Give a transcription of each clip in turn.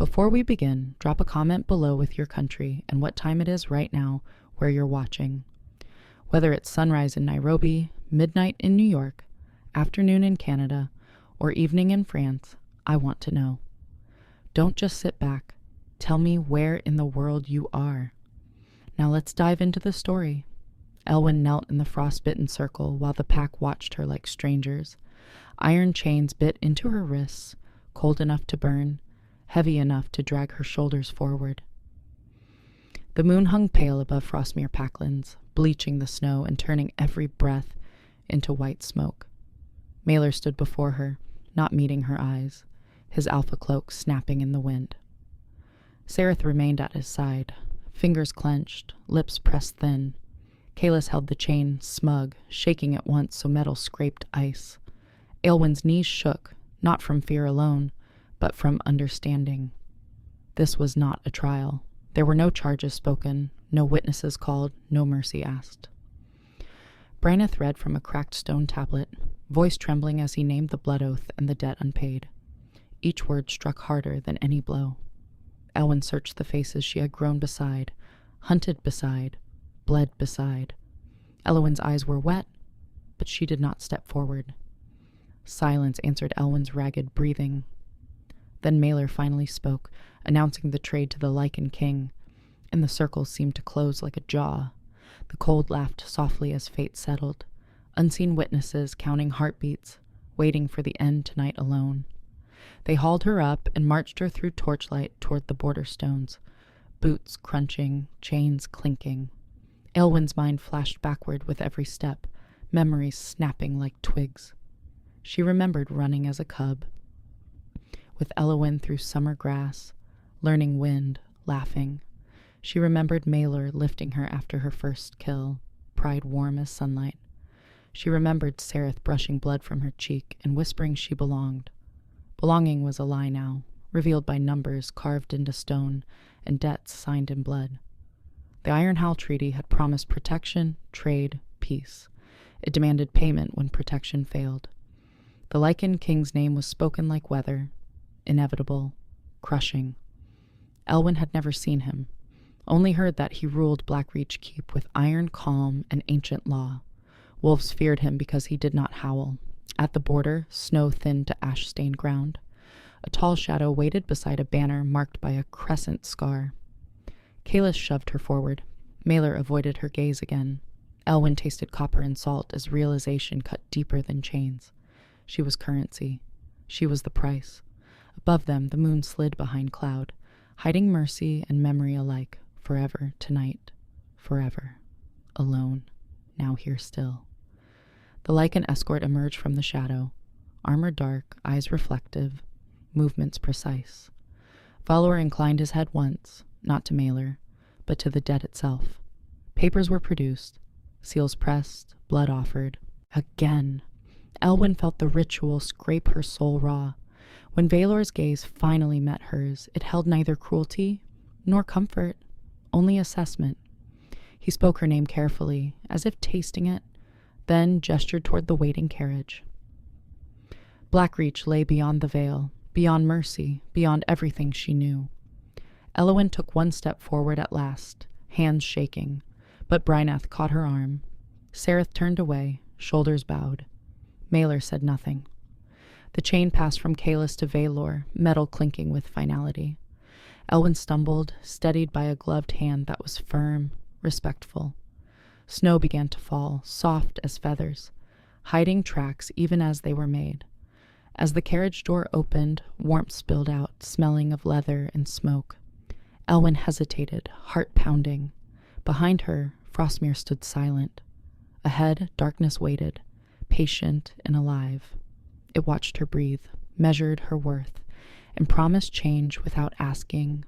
Before we begin, drop a comment below with your country and what time it is right now where you're watching. Whether it's sunrise in Nairobi, midnight in New York, afternoon in Canada, or evening in France, I want to know. Don't just sit back. Tell me where in the world you are. Now let's dive into the story. Elwyn knelt in the frostbitten circle while the pack watched her like strangers. Iron chains bit into her wrists, cold enough to burn, heavy enough to drag her shoulders forward. The moon hung pale above Frostmere Packlands, bleaching the snow and turning every breath into white smoke. Mailer stood before her, not meeting her eyes, his alpha cloak snapping in the wind. Sareth remained at his side, fingers clenched, lips pressed thin. Kalis held the chain, smug, shaking it once so metal scraped ice. Aelwyn's knees shook, not from fear alone, but from understanding. This was not a trial. There were no charges spoken, no witnesses called, no mercy asked. Bryneth read from a cracked stone tablet, voice trembling as he named the blood oath and the debt unpaid. Each word struck harder than any blow. Elwyn searched the faces she had grown beside, hunted beside, bled beside. Elwyn's eyes were wet, but she did not step forward. Silence answered Elwyn's ragged breathing. Then Mailer finally spoke, announcing the trade to the Lycan King, and the circle seemed to close like a jaw. The cold laughed softly as fate settled, unseen witnesses counting heartbeats, waiting for the end tonight alone. They hauled her up and marched her through torchlight toward the border stones, boots crunching, chains clinking. Aelwyn's mind flashed backward with every step, memories snapping like twigs. She remembered running as a cub, with Elwyn through summer grass, learning wind, laughing. She remembered Mailer lifting her after her first kill, pride warm as sunlight. She remembered Sareth brushing blood from her cheek and whispering she belonged. Belonging was a lie now, revealed by numbers carved into stone and debts signed in blood. The Iron Howl Treaty had promised protection, trade, peace. It demanded payment when protection failed. The Lycan King's name was spoken like weather, inevitable, crushing. Elwyn had never seen him, only heard that he ruled Blackreach Keep with iron calm and ancient law. Wolves feared him because he did not howl. At the border, snow thinned to ash-stained ground. A tall shadow waited beside a banner marked by a crescent scar. Kalis shoved her forward. Mailer avoided her gaze again. Elwyn tasted copper and salt as realization cut deeper than chains. She was currency. She was the price. Above them, the moon slid behind cloud, hiding mercy and memory alike, forever tonight, forever. Alone, now here still. The Lycan escort emerged from the shadow, armor dark, eyes reflective, movements precise. Follower inclined his head once, not to Mailer, but to the dead itself. Papers were produced, seals pressed, blood offered. Again. Elwyn felt the ritual scrape her soul raw. When Valor's gaze finally met hers, it held neither cruelty nor comfort, only assessment. He spoke her name carefully, as if tasting it, then gestured toward the waiting carriage. Blackreach lay beyond the veil, beyond mercy, beyond everything she knew. Elwyn took one step forward at last, hands shaking, but Bryneth caught her arm. Sareth turned away, shoulders bowed. Mailer said nothing. The chain passed from Kalis to Valor, metal clinking with finality. Elwyn stumbled, steadied by a gloved hand that was firm, respectful. Snow began to fall, soft as feathers, hiding tracks even as they were made. As the carriage door opened, warmth spilled out, smelling of leather and smoke. Elwyn hesitated, heart pounding. Behind her, Frostmere stood silent. Ahead, darkness waited, patient and alive. It watched her breathe, measured her worth, and promised change without asking,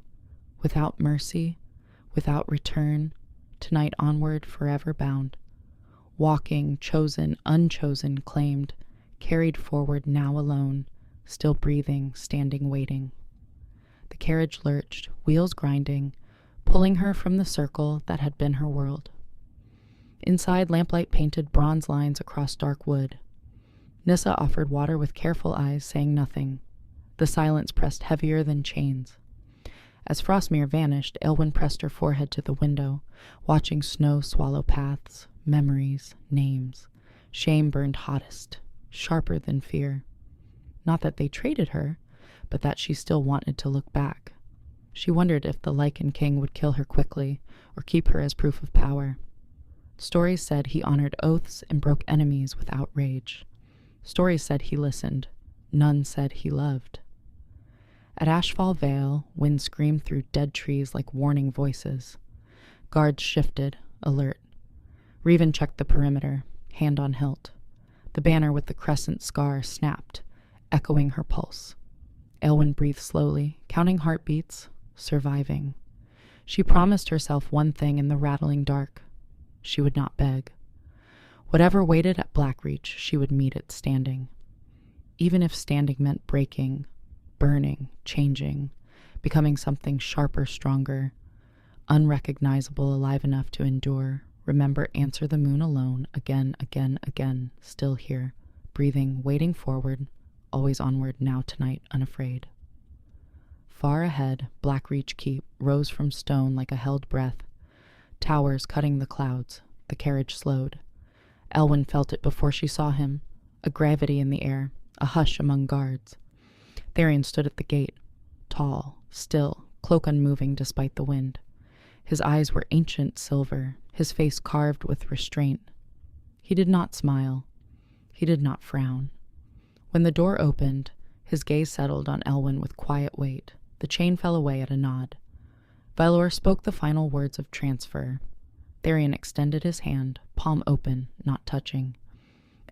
without mercy, without return, tonight onward forever bound. Walking, chosen, unchosen, claimed, carried forward now alone, still breathing, standing, waiting. The carriage lurched, wheels grinding, pulling her from the circle that had been her world. Inside, lamplight painted bronze lines across dark wood. Nissa offered water with careful eyes, saying nothing. The silence pressed heavier than chains. As Frostmere vanished, Elwyn pressed her forehead to the window, watching snow swallow paths, memories, names. Shame burned hottest, sharper than fear. Not that they traded her, but that she still wanted to look back. She wondered if the Lycan King would kill her quickly, or keep her as proof of power. Stories said he honored oaths and broke enemies without rage. Stories said he listened. None said he loved. At Ashfall Vale, wind screamed through dead trees like warning voices. Guards shifted, alert. Revan checked the perimeter, hand on hilt. The banner with the crescent scar snapped, echoing her pulse. Elwyn breathed slowly, counting heartbeats, surviving. She promised herself one thing in the rattling dark. She would not beg. Whatever waited at Blackreach, she would meet it standing. Even if standing meant breaking, burning, changing, becoming something sharper, stronger, unrecognizable, alive enough to endure. Remember, answer the moon alone, again, again, again, still here, breathing, waiting forward, always onward, now tonight, unafraid. Far ahead, Blackreach Keep rose from stone like a held breath, towers cutting the clouds. The carriage slowed. Elwyn felt it before she saw him, a gravity in the air, a hush among guards. Tharion stood at the gate, tall, still, cloak unmoving despite the wind. His eyes were ancient silver, his face carved with restraint. He did not smile. He did not frown. When the door opened, his gaze settled on Elwyn with quiet weight. The chain fell away at a nod. Vylor spoke the final words of transfer. Tharion extended his hand, palm open, not touching.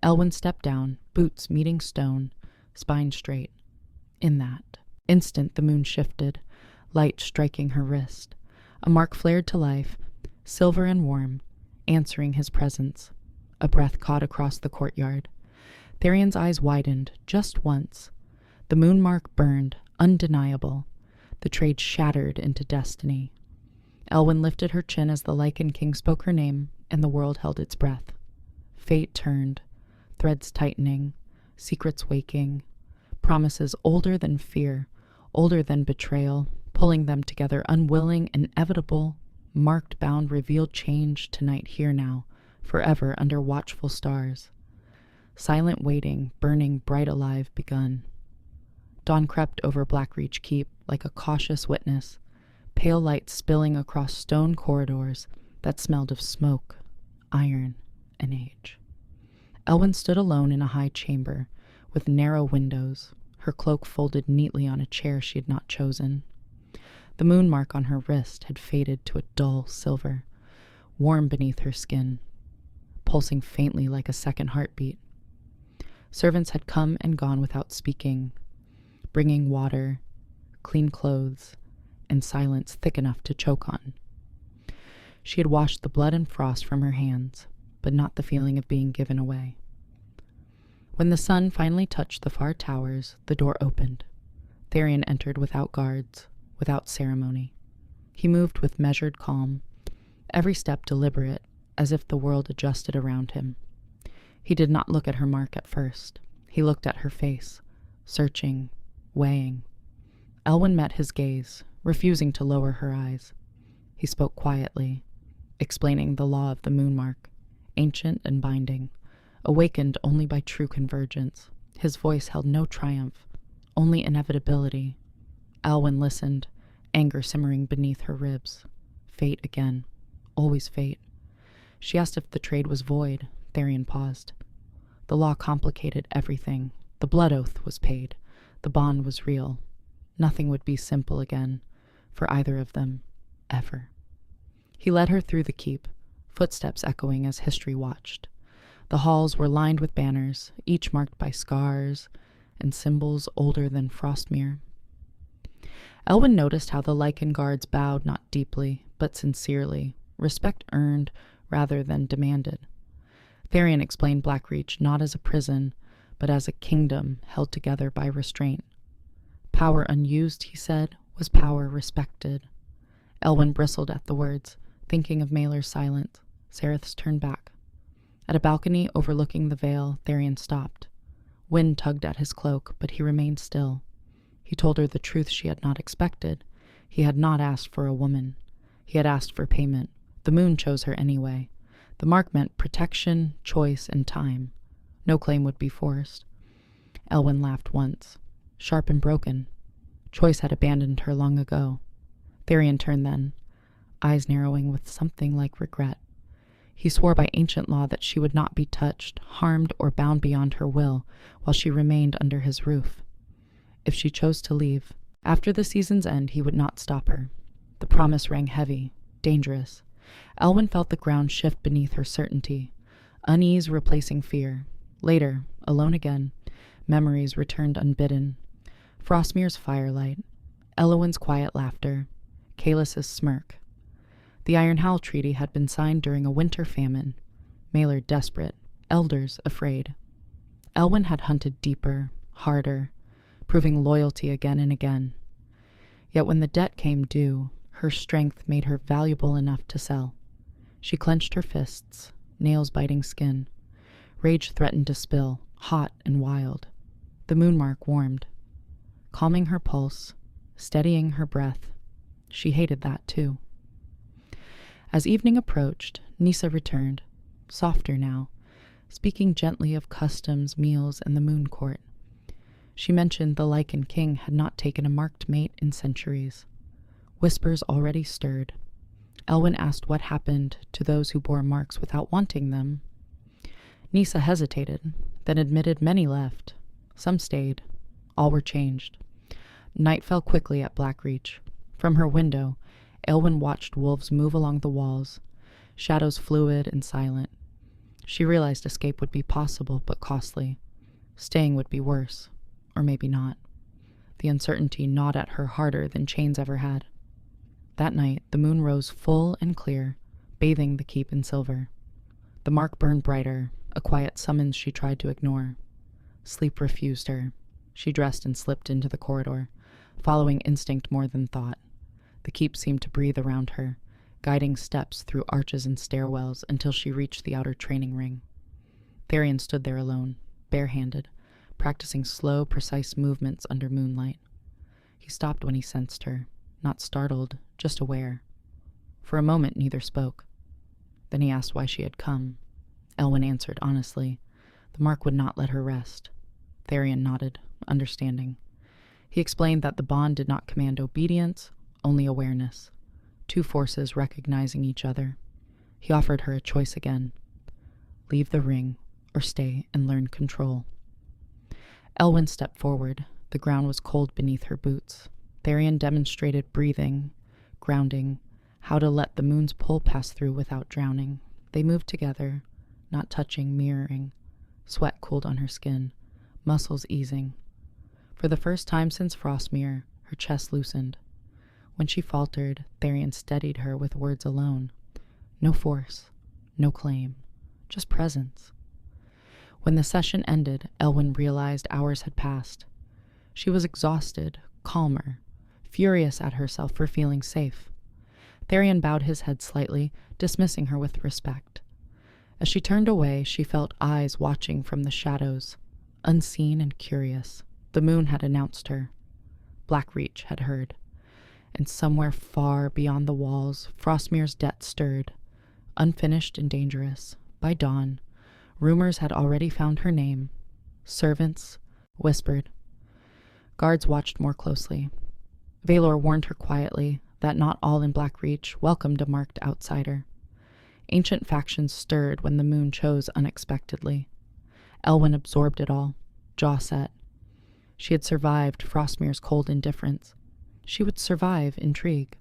Elwyn stepped down, boots meeting stone, spine straight. In that instant the moon shifted, light striking her wrist. A mark flared to life, silver and warm, answering his presence. A breath caught across the courtyard. Tharion's eyes widened, just once. The moon mark burned, undeniable. The trade shattered into destiny. Elwyn lifted her chin as the Lycan King spoke her name, and the world held its breath. Fate turned, threads tightening, secrets waking, promises older than fear, older than betrayal, pulling them together, unwilling, inevitable, marked, bound, revealed change tonight, here now, forever under watchful stars. Silent waiting, burning, bright alive, begun. Dawn crept over Blackreach Keep like a cautious witness, pale light spilling across stone corridors that smelled of smoke, iron, and age. Elwyn stood alone in a high chamber, with narrow windows, her cloak folded neatly on a chair she had not chosen. The moon mark on her wrist had faded to a dull silver, warm beneath her skin, pulsing faintly like a second heartbeat. Servants had come and gone without speaking, bringing water, clean clothes, and silence thick enough to choke on. She had washed the blood and frost from her hands, but not the feeling of being given away. When the sun finally touched the far towers, the door opened. Tharion entered without guards, without ceremony. He moved with measured calm, every step deliberate, as if the world adjusted around him. He did not look at her mark at first. He looked at her face, searching, weighing. Elwyn met his gaze, refusing to lower her eyes. He spoke quietly, explaining the law of the moon mark, ancient and binding, awakened only by true convergence. His voice held no triumph, only inevitability. Elwyn listened, anger simmering beneath her ribs. Fate again, always fate. She asked if the trade was void. Tharion paused. The law complicated everything. The blood oath was paid. The bond was real. Nothing would be simple again, for either of them, ever. He led her through the keep, footsteps echoing as history watched. The halls were lined with banners, each marked by scars and symbols older than Frostmere. Elwyn noticed how the Lycan guards bowed not deeply, but sincerely, respect earned rather than demanded. Tharion explained Blackreach not as a prison, but as a kingdom held together by restraint. Power unused, he said, was power respected. Elwyn bristled at the words, thinking of Maelor's silence. Sereth's turned back. At a balcony overlooking the vale, Tharion stopped. Wind tugged at his cloak, but he remained still. He told her the truth she had not expected. He had not asked for a woman. He had asked for payment. The moon chose her anyway. The mark meant protection, choice, and time. No claim would be forced. Elwyn laughed once. Sharp and broken. Choice had abandoned her long ago. Therion turned then, eyes narrowing with something like regret. He swore by ancient law that she would not be touched, harmed, or bound beyond her will while she remained under his roof. If she chose to leave, after the season's end he would not stop her. The promise rang heavy, dangerous. Elwyn felt the ground shift beneath her certainty, unease replacing fear. Later, alone again, memories returned unbidden. Frostmere's firelight, Elwyn's quiet laughter, Kaelus's smirk. The Iron Howl Treaty had been signed during a winter famine. Maillard desperate, elders afraid. Elwyn had hunted deeper, harder, proving loyalty again and again. Yet when the debt came due, her strength made her valuable enough to sell. She clenched her fists, nails biting skin. Rage threatened to spill, hot and wild. The moonmark warmed, calming her pulse, steadying her breath. She hated that too. As evening approached, Nisa returned, softer now, speaking gently of customs, meals, and the moon court. She mentioned the Lycan King had not taken a marked mate in centuries. Whispers already stirred. Elwyn asked what happened to those who bore marks without wanting them. Nisa hesitated, then admitted many left. Some stayed. All were changed. Night fell quickly at Blackreach. From her window, Elwyn watched wolves move along the walls, shadows fluid and silent. She realized escape would be possible, but costly. Staying would be worse, or maybe not. The uncertainty gnawed at her harder than chains ever had. That night, the moon rose full and clear, bathing the keep in silver. The mark burned brighter, a quiet summons she tried to ignore. Sleep refused her. She dressed and slipped into the corridor, following instinct more than thought. The keep seemed to breathe around her, guiding steps through arches and stairwells until she reached the outer training ring. Therion stood there alone, barehanded, practicing slow, precise movements under moonlight. He stopped when he sensed her, not startled, just aware. For a moment neither spoke. Then he asked why she had come. Elwyn answered honestly. The mark would not let her rest. Therion nodded, understanding. He explained that the bond did not command obedience, only awareness. Two forces recognizing each other. He offered her a choice again. Leave the ring, or stay and learn control. Elwyn stepped forward. The ground was cold beneath her boots. Therion demonstrated breathing, grounding, how to let the moon's pull pass through without drowning. They moved together, not touching, mirroring. Sweat cooled on her skin, muscles easing. For the first time since Frostmere, her chest loosened. When she faltered, Therion steadied her with words alone. No force, no claim, just presence. When the session ended, Elwyn realized hours had passed. She was exhausted, calmer, furious at herself for feeling safe. Therion bowed his head slightly, dismissing her with respect. As she turned away, she felt eyes watching from the shadows, unseen and curious. The moon had announced her. Blackreach had heard. And somewhere far beyond the walls, Frostmere's debt stirred, unfinished and dangerous. By dawn, rumors had already found her name. Servants whispered. Guards watched more closely. Valor warned her quietly that not all in Blackreach welcomed a marked outsider. Ancient factions stirred when the moon chose unexpectedly. Elwyn absorbed it all, jaw set. She had survived Frostmere's cold indifference. She would survive intrigue.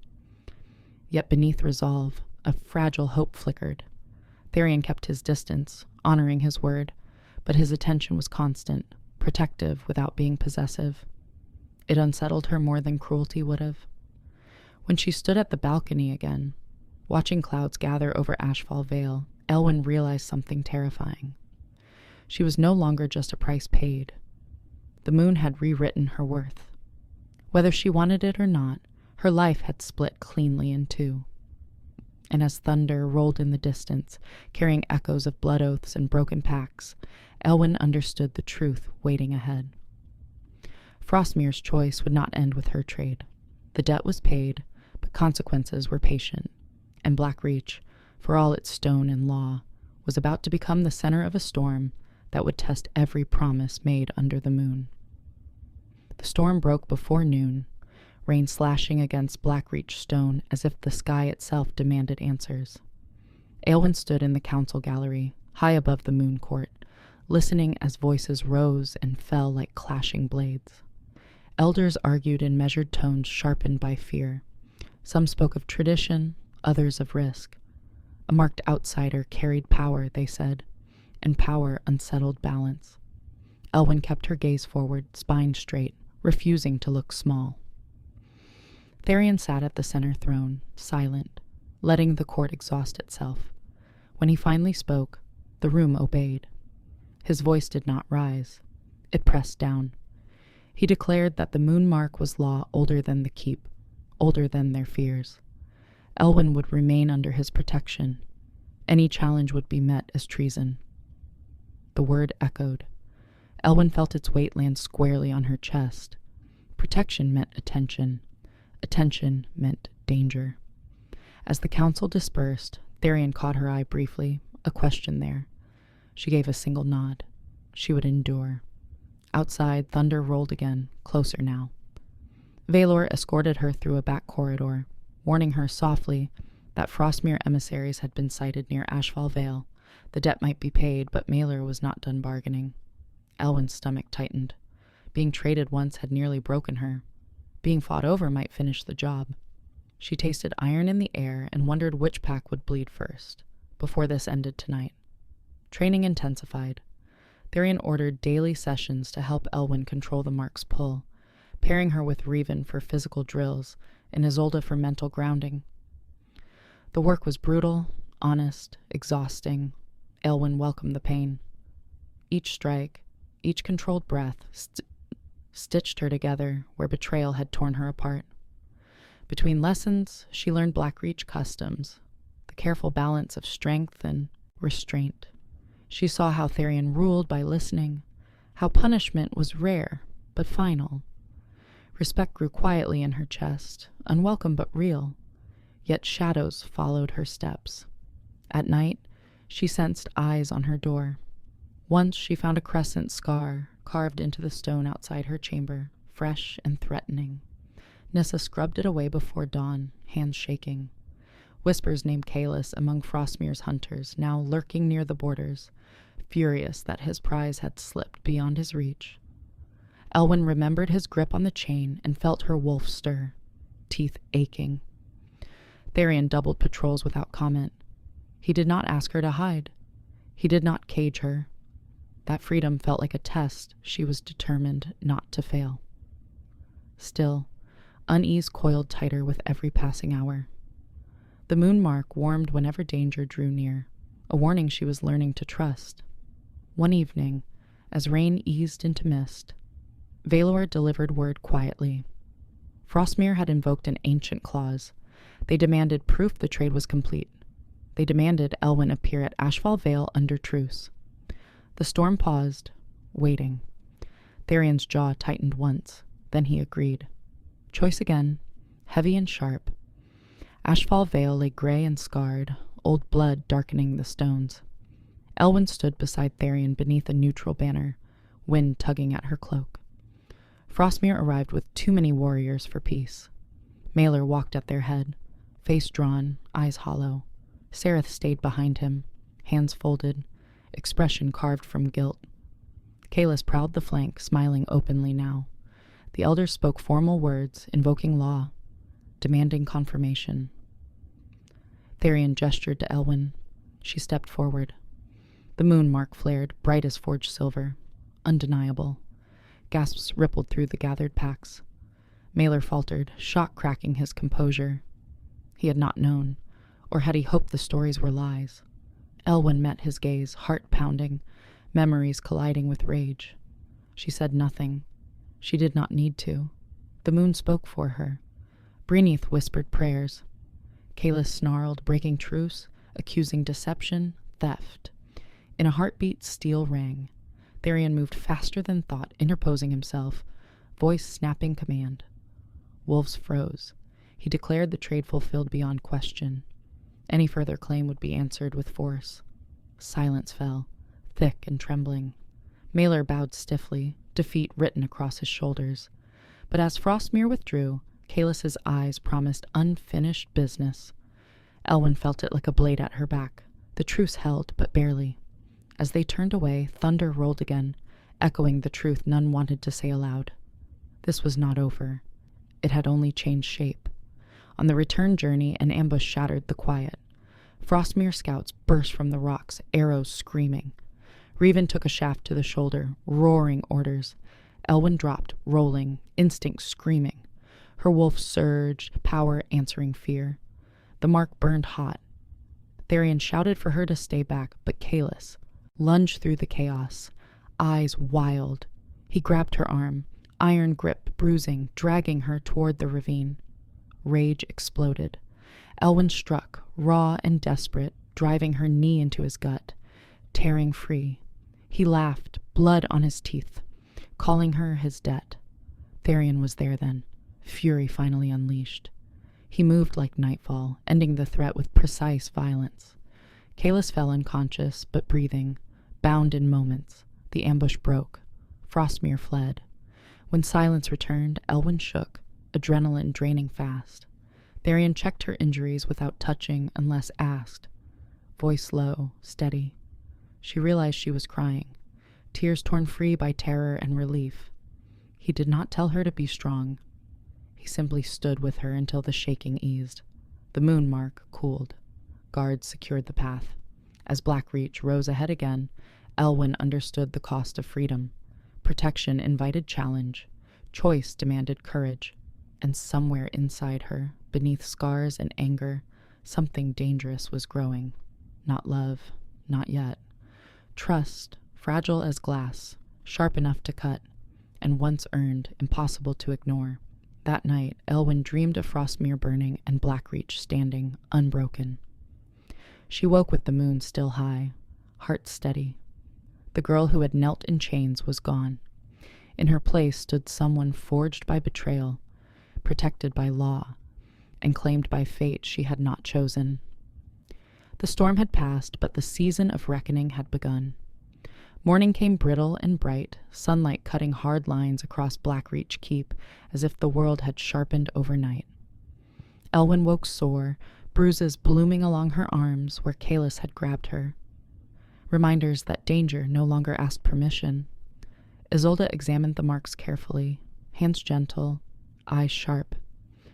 Yet beneath resolve, a fragile hope flickered. Therion kept his distance, honoring his word, but his attention was constant, protective without being possessive. It unsettled her more than cruelty would have. When she stood at the balcony again, watching clouds gather over Ashfall Vale, Elwyn realized something terrifying. She was no longer just a price paid. The moon had rewritten her worth. Whether she wanted it or not, her life had split cleanly in two. And as thunder rolled in the distance, carrying echoes of blood oaths and broken pacts, Elwyn understood the truth waiting ahead. Frostmere's choice would not end with her trade. The debt was paid, but consequences were patient, and Blackreach, for all its stone and law, was about to become the center of a storm that would test every promise made under the moon. The storm broke before noon, rain slashing against Blackreach stone as if the sky itself demanded answers. Aelwyn stood in the council gallery, high above the moon court, listening as voices rose and fell like clashing blades. Elders argued in measured tones sharpened by fear. Some spoke of tradition, others of risk. A marked outsider carried power, they said, and power unsettled balance. Elwyn kept her gaze forward, spine straight, refusing to look small. Tharion sat at the center throne, silent, letting the court exhaust itself. When he finally spoke, the room obeyed. His voice did not rise. It pressed down. He declared that the moon mark was law older than the keep, older than their fears. Elwyn would remain under his protection. Any challenge would be met as treason. The word echoed. Elwyn felt its weight land squarely on her chest. Protection meant attention. Attention meant danger. As the council dispersed, Tharion caught her eye briefly, a question there. She gave a single nod. She would endure. Outside, thunder rolled again, closer now. Valor escorted her through a back corridor, warning her softly that Frostmere emissaries had been sighted near Ashfall Vale. The debt might be paid, but Maelor was not done bargaining. Elwyn's stomach tightened. Being traded once had nearly broken her. Being fought over might finish the job. She tasted iron in the air and wondered which pack would bleed first, before this ended tonight. Training intensified. Tharion ordered daily sessions to help Elwyn control the mark's pull, pairing her with Reven for physical drills and Isolde for mental grounding. The work was brutal, honest, exhausting. Elwyn welcomed the pain. Each strike, each controlled breath, stitched her together where betrayal had torn her apart. Between lessons, she learned Blackreach customs, the careful balance of strength and restraint. She saw how Tharion ruled by listening, how punishment was rare but final. Respect grew quietly in her chest, unwelcome but real, yet shadows followed her steps. At night, she sensed eyes on her door. Once she found a crescent scar carved into the stone outside her chamber, fresh and threatening. Nissa scrubbed it away before dawn, hands shaking. Whispers named Kaelis among Frostmere's hunters, now lurking near the borders, furious that his prize had slipped beyond his reach. Elwyn remembered his grip on the chain and felt her wolf stir, teeth aching. Tharion doubled patrols without comment. He did not ask her to hide. He did not cage her. That freedom felt like a test she was determined not to fail. Still, unease coiled tighter with every passing hour. The moon mark warmed whenever danger drew near, a warning she was learning to trust. One evening, as rain eased into mist, Valor delivered word quietly. Frostmere had invoked an ancient clause. They demanded proof the trade was complete. They demanded Elwyn appear at Ashfall Vale under truce. The storm paused, waiting. Tharion's jaw tightened once, then he agreed. Choice again, heavy and sharp. Ashfall Vale lay gray and scarred, old blood darkening the stones. Elwyn stood beside Tharion beneath a neutral banner, wind tugging at her cloak. Frostmere arrived with too many warriors for peace. Maelor walked at their head, face drawn, eyes hollow. Sereth stayed behind him, hands folded, expression carved from guilt. Kaelis prowled the flank, smiling openly now. The elders spoke formal words, invoking law, demanding confirmation. Tharion gestured to Elwyn. She stepped forward. The moon mark flared, bright as forged silver, undeniable. Gasps rippled through the gathered packs. Maelor faltered, shock cracking his composure. He had not known, or had he hoped the stories were lies? Elwyn met his gaze, heart pounding, memories colliding with rage. She said nothing. She did not need to. The moon spoke for her. Bryneth whispered prayers. Kaelis snarled, breaking truce, accusing deception, theft. In a heartbeat, steel rang. Tharion moved faster than thought, interposing himself, voice snapping command. Wolves froze. He declared the trade fulfilled beyond question. Any further claim would be answered with force. Silence fell, thick and trembling. Mailer bowed stiffly, defeat written across his shoulders. But as Frostmere withdrew, Kaelus's eyes promised unfinished business. Elwyn felt it like a blade at her back. The truce held, but barely. As they turned away, thunder rolled again, echoing the truth none wanted to say aloud. This was not over. It had only changed shape. On the return journey, an ambush shattered the quiet. Frostmere scouts burst from the rocks, arrows screaming. Revan took a shaft to the shoulder, roaring orders. Elwyn dropped, rolling, instinct screaming. Her wolf surged, power answering fear. The mark burned hot. Tharion shouted for her to stay back, but Kaelus lunged through the chaos, eyes wild. He grabbed her arm, iron grip bruising, dragging her toward the ravine. Rage exploded. Elwyn struck, raw and desperate, driving her knee into his gut, tearing free. He laughed, blood on his teeth, calling her his debt. Tharion was there then, fury finally unleashed. He moved like nightfall, ending the threat with precise violence. Kaelus fell unconscious, but breathing, bound in moments. The ambush broke. Frostmere fled. When silence returned, Elwyn shook, adrenaline draining fast. Tharion checked her injuries without touching unless asked. Voice low, steady. She realized she was crying, tears torn free by terror and relief. He did not tell her to be strong. He simply stood with her until the shaking eased. The moon mark cooled. Guards secured the path. As Blackreach rose ahead again, Elwyn understood the cost of freedom. Protection invited challenge. Choice demanded courage. And somewhere inside her, beneath scars and anger, something dangerous was growing. Not love, not yet. Trust, fragile as glass, sharp enough to cut, and once earned, impossible to ignore. That night, Elwyn dreamed of Frostmere burning and Blackreach standing, unbroken. She woke with the moon still high, heart steady. The girl who had knelt in chains was gone. In her place stood someone forged by betrayal, protected by law, and claimed by fate she had not chosen. The storm had passed, but the season of reckoning had begun. Morning came brittle and bright, sunlight cutting hard lines across Blackreach Keep as if the world had sharpened overnight. Elwyn woke sore, bruises blooming along her arms where Kaelus had grabbed her. Reminders that danger no longer asked permission. Isolde examined the marks carefully, hands gentle, eyes sharp.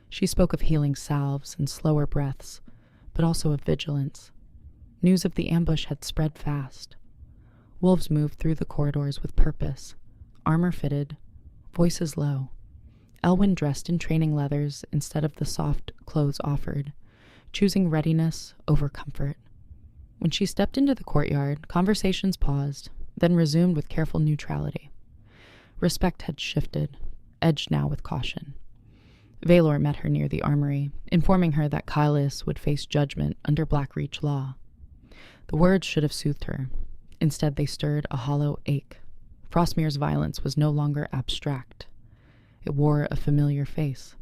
She spoke of healing salves and slower breaths, but also of vigilance. News of the ambush had spread fast. Wolves moved through the corridors with purpose, armor fitted, voices low. Elwyn dressed in training leathers instead of the soft clothes offered, choosing readiness over comfort. When she stepped into the courtyard, conversations paused, then resumed with careful neutrality. Respect had shifted, edged now with caution. Valor met her near the armory, informing her that Kaelus would face judgment under Blackreach law. The words should have soothed her. Instead, they stirred a hollow ache. Frostmere's violence was no longer abstract. It wore a familiar face.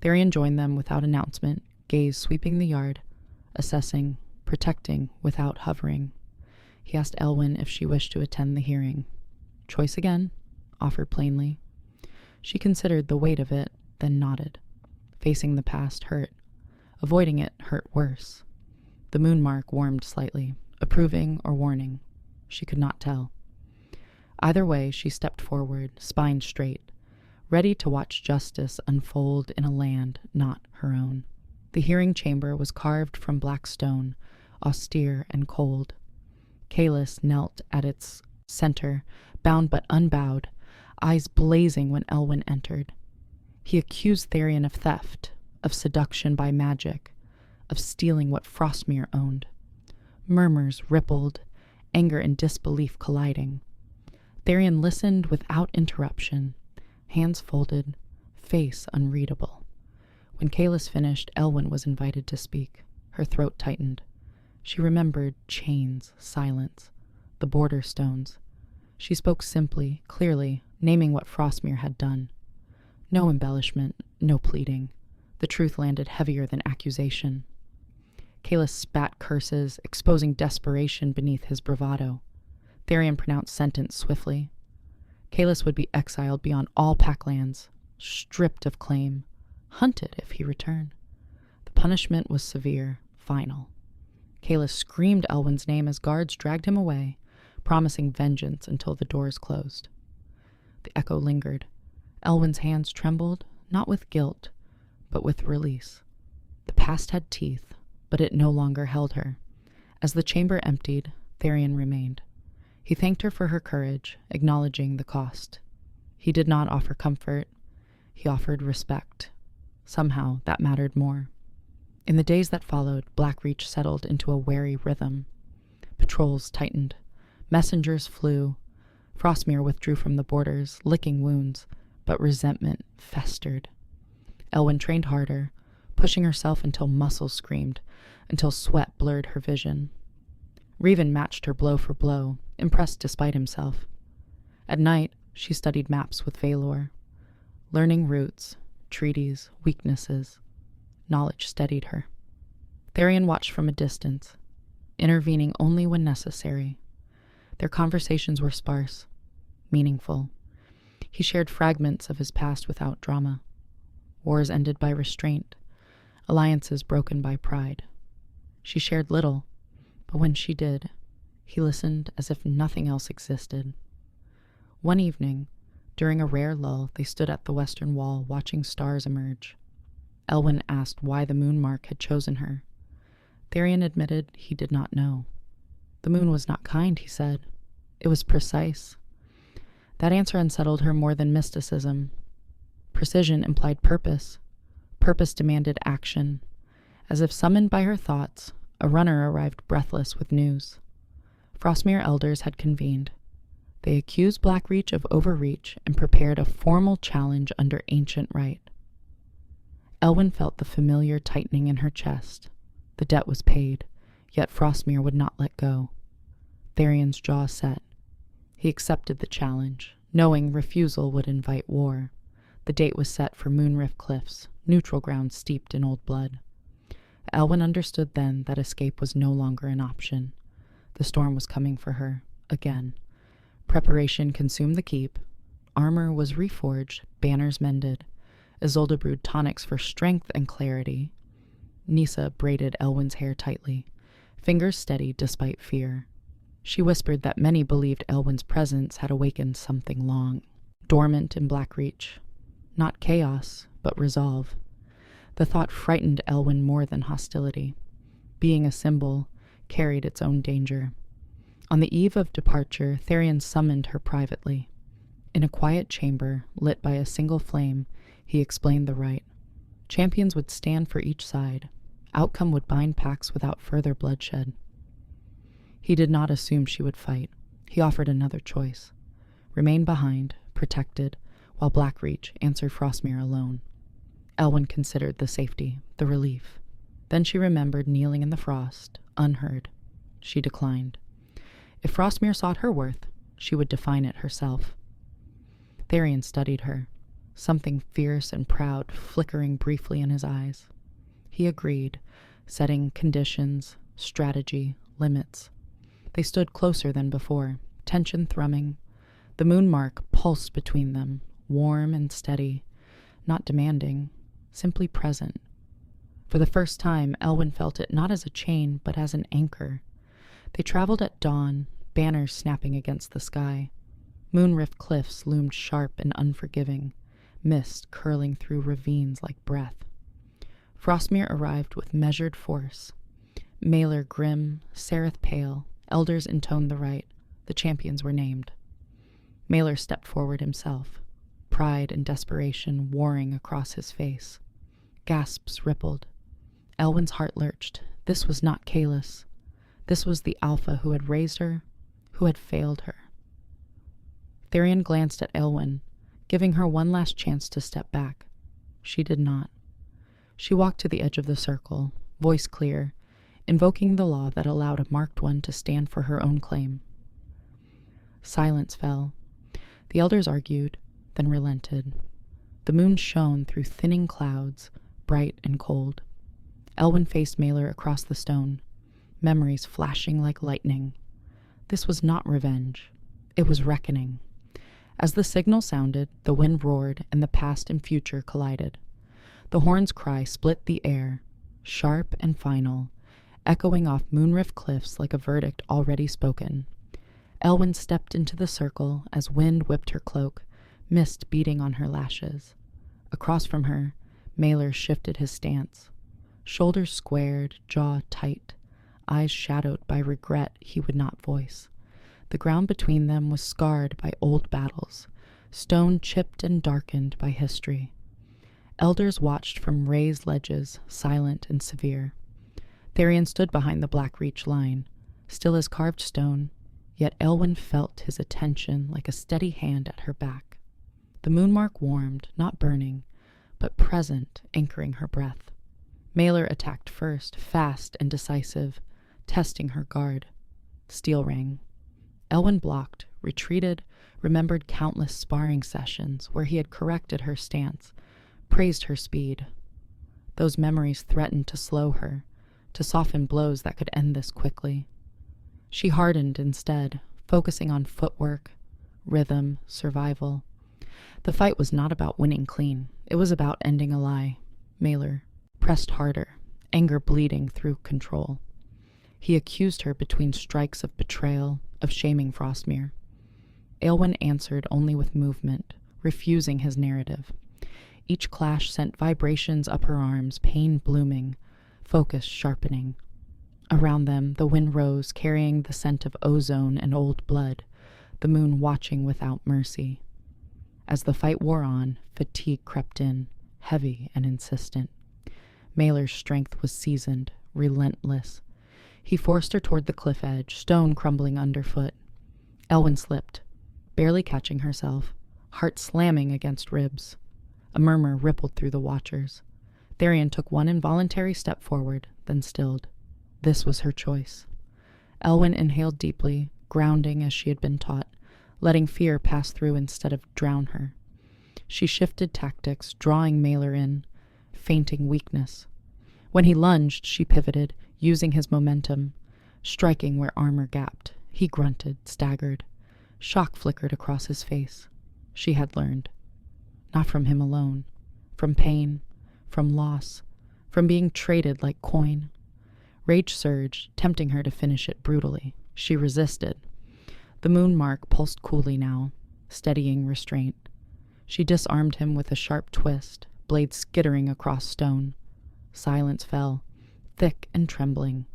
Tharion joined them without announcement, gaze sweeping the yard, assessing, protecting without hovering. He asked Elwyn if she wished to attend the hearing. Choice again, offered plainly. She considered the weight of it, then nodded. Facing the past hurt. Avoiding it hurt worse. The moon mark warmed slightly, approving or warning. She could not tell. Either way, she stepped forward, spine straight, ready to watch justice unfold in a land not her own. The hearing chamber was carved from black stone, austere and cold. Kaelus knelt at its center, bound but unbowed, eyes blazing when Elwyn entered. He accused Tharion of theft, of seduction by magic, of stealing what Frostmere owned. Murmurs rippled, anger and disbelief colliding. Tharion listened without interruption, hands folded, face unreadable. When Kaelus finished, Elwyn was invited to speak. Her throat tightened. She remembered chains, silence, the border stones. She spoke simply, clearly, naming what Frostmere had done. No embellishment, no pleading. The truth landed heavier than accusation. Kalis spat curses, exposing desperation beneath his bravado. Therion pronounced sentence swiftly. Kalis would be exiled beyond all Packlands, stripped of claim, hunted if he returned. The punishment was severe, final. Kalis screamed Elwyn's name as guards dragged him away, promising vengeance until the doors closed. The echo lingered. Elwyn's hands trembled, not with guilt, but with release. The past had teeth, but it no longer held her. As the chamber emptied, Therion remained. He thanked her for her courage, acknowledging the cost. He did not offer comfort. He offered respect. Somehow, that mattered more. In the days that followed, Blackreach settled into a wary rhythm. Patrols tightened. Messengers flew. Frostmere withdrew from the borders, licking wounds, but resentment festered. Elwyn trained harder, pushing herself until muscles screamed, until sweat blurred her vision. Revan matched her blow for blow, impressed despite himself. At night, she studied maps with Valor. Learning routes, treaties, weaknesses. Knowledge steadied her. Therion watched from a distance, intervening only when necessary. Their conversations were sparse, meaningful. He shared fragments of his past without drama. Wars ended by restraint, alliances broken by pride. She shared little, but when she did, he listened as if nothing else existed. One evening, during a rare lull, they stood at the western wall watching stars emerge. Elwyn asked why the moon mark had chosen her. Therion admitted he did not know. The moon was not kind, he said. It was precise. That answer unsettled her more than mysticism. Precision implied purpose. Purpose demanded action. As if summoned by her thoughts, a runner arrived breathless with news. Frostmere elders had convened. They accused Blackreach of overreach and prepared a formal challenge under ancient rite. Elwyn felt the familiar tightening in her chest. The debt was paid, yet Frostmere would not let go. Therion's jaw set. He accepted the challenge, knowing refusal would invite war. The date was set for Moonrift Cliffs, neutral ground steeped in old blood. Elwyn understood then that escape was no longer an option. The storm was coming for her, again. Preparation consumed the keep. Armor was reforged, banners mended. Isolde brewed tonics for strength and clarity. Nissa braided Elwyn's hair tightly, fingers steady despite fear. She whispered that many believed Elwyn's presence had awakened something long, dormant in Blackreach. Not chaos, but resolve. The thought frightened Elwyn more than hostility. Being a symbol carried its own danger. On the eve of departure, Therion summoned her privately. In a quiet chamber, lit by a single flame, he explained the rite. Champions would stand for each side. Outcome would bind packs without further bloodshed. He did not assume she would fight. He offered another choice. Remain behind, protected, while Blackreach answered Frostmere alone. Elwyn considered the safety, the relief. Then she remembered kneeling in the frost, unheard. She declined. If Frostmere sought her worth, she would define it herself. Therion studied her, something fierce and proud flickering briefly in his eyes. He agreed, setting conditions, strategy, limits. They stood closer than before, tension thrumming. The moon mark pulsed between them, warm and steady, not demanding, simply present. For the first time, Elwyn felt it not as a chain, but as an anchor. They traveled at dawn, banners snapping against the sky. Moonrift cliffs loomed sharp and unforgiving, mist curling through ravines like breath. Frostmere arrived with measured force. Maelor grim, Sereth pale, elders intoned the rite. The champions were named. Maelor stepped forward himself, pride and desperation warring across his face. Gasps rippled. Elwyn's heart lurched. This was not Kalis. This was the Alpha who had raised her, who had failed her. Therion glanced at Elwyn, giving her one last chance to step back. She did not. She walked to the edge of the circle, voice clear, invoking the law that allowed a marked one to stand for her own claim. Silence fell. The elders argued, then relented. The moon shone through thinning clouds, bright and cold. Elwyn faced Mailer across the stone, memories flashing like lightning. This was not revenge. It was reckoning. As the signal sounded, the wind roared and the past and future collided. The horn's cry split the air, sharp and final, echoing off Moonrift cliffs like a verdict already spoken. Elwyn stepped into the circle as wind whipped her cloak, mist beating on her lashes. Across from her, Mailer shifted his stance. Shoulders squared, jaw tight, eyes shadowed by regret he would not voice. The ground between them was scarred by old battles, stone chipped and darkened by history. Elders watched from raised ledges, silent and severe. Therian stood behind the Black Reach line, still as carved stone, yet Elwyn felt his attention like a steady hand at her back. The moonmark warmed, not burning, but present, anchoring her breath. Mailer attacked first, fast and decisive, testing her guard. Steel rang. Elwyn blocked, retreated, remembered countless sparring sessions where he had corrected her stance, praised her speed. Those memories threatened to slow her, to soften blows that could end this quickly. She hardened instead, focusing on footwork, rhythm, survival. The fight was not about winning clean. It was about ending a lie. Mailer pressed harder, anger bleeding through control. He accused her between strikes of betrayal, of shaming Frostmere. Elwyn answered only with movement, refusing his narrative. Each clash sent vibrations up her arms, pain blooming, focus sharpening. Around them, the wind rose, carrying the scent of ozone and old blood, the moon watching without mercy. As the fight wore on, fatigue crept in, heavy and insistent. Mailer's strength was seasoned, relentless. He forced her toward the cliff edge, stone crumbling underfoot. Elwyn slipped, barely catching herself, heart slamming against ribs. A murmur rippled through the watchers. Therian took one involuntary step forward, then stilled. This was her choice. Elwyn inhaled deeply, grounding as she had been taught, letting fear pass through instead of drown her. She shifted tactics, drawing Mailer in, feinting weakness. When he lunged, she pivoted, using his momentum, striking where armor gapped. He grunted, staggered. Shock flickered across his face. She had learned. Not from him alone. From pain, from loss, from being traded like coin. Rage surged, tempting her to finish it brutally. She resisted. The moon mark pulsed coolly now, steadying restraint. She disarmed him with a sharp twist, blade skittering across stone. Silence fell, thick and trembling.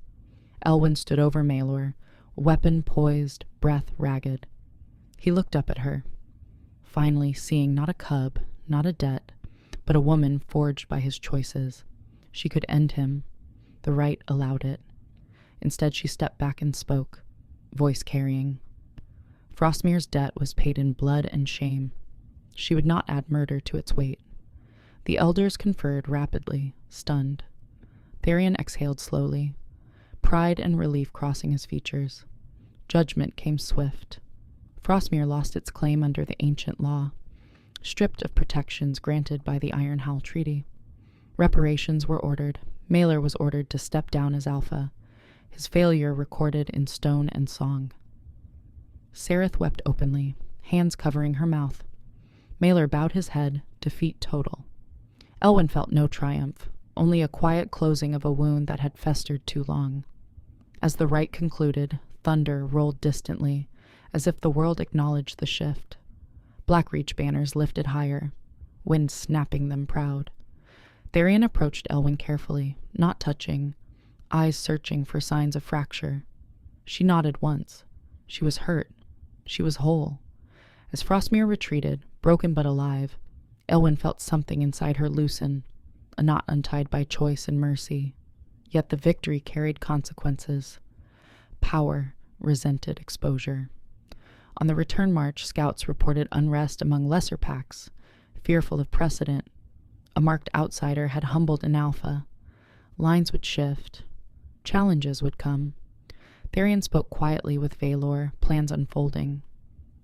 Elwyn stood over Mailer, weapon poised, breath ragged. He looked up at her, finally seeing not a cub, not a debt, but a woman forged by his choices. She could end him. The right allowed it. Instead, she stepped back and spoke, voice carrying. Frostmere's debt was paid in blood and shame. She would not add murder to its weight. The elders conferred rapidly, stunned. Therian exhaled slowly, pride and relief crossing his features. Judgment came swift. Frostmere lost its claim under the ancient law, stripped of protections granted by the Iron Howl Treaty. Reparations were ordered. Mailer was ordered to step down as alpha, his failure recorded in stone and song. Sereth wept openly, hands covering her mouth. Mailer bowed his head, defeat total. Elwyn felt no triumph, only a quiet closing of a wound that had festered too long. As the rite concluded, thunder rolled distantly, as if the world acknowledged the shift. Blackreach banners lifted higher, wind snapping them proud. Therian approached Elwyn carefully, not touching, eyes searching for signs of fracture. She nodded once. She was hurt. She was whole. As Frostmere retreated, broken but alive, Elwyn felt something inside her loosen, a knot untied by choice and mercy. Yet the victory carried consequences. Power resented exposure. On the return march, scouts reported unrest among lesser packs, fearful of precedent. A marked outsider had humbled an alpha. Lines would shift. Challenges would come. Therian spoke quietly with Valor, plans unfolding.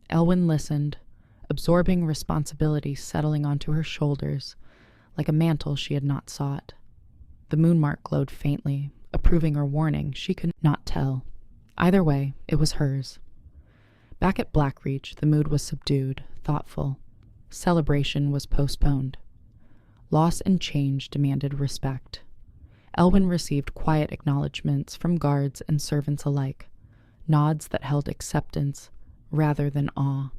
Elwyn listened, absorbing responsibility settling onto her shoulders like a mantle she had not sought. The moon mark glowed faintly, approving or warning, she could not tell. Either way, it was hers. Back at Blackreach, the mood was subdued, thoughtful. Celebration was postponed. Loss and change demanded respect. Elwyn received quiet acknowledgments from guards and servants alike, nods that held acceptance rather than awe.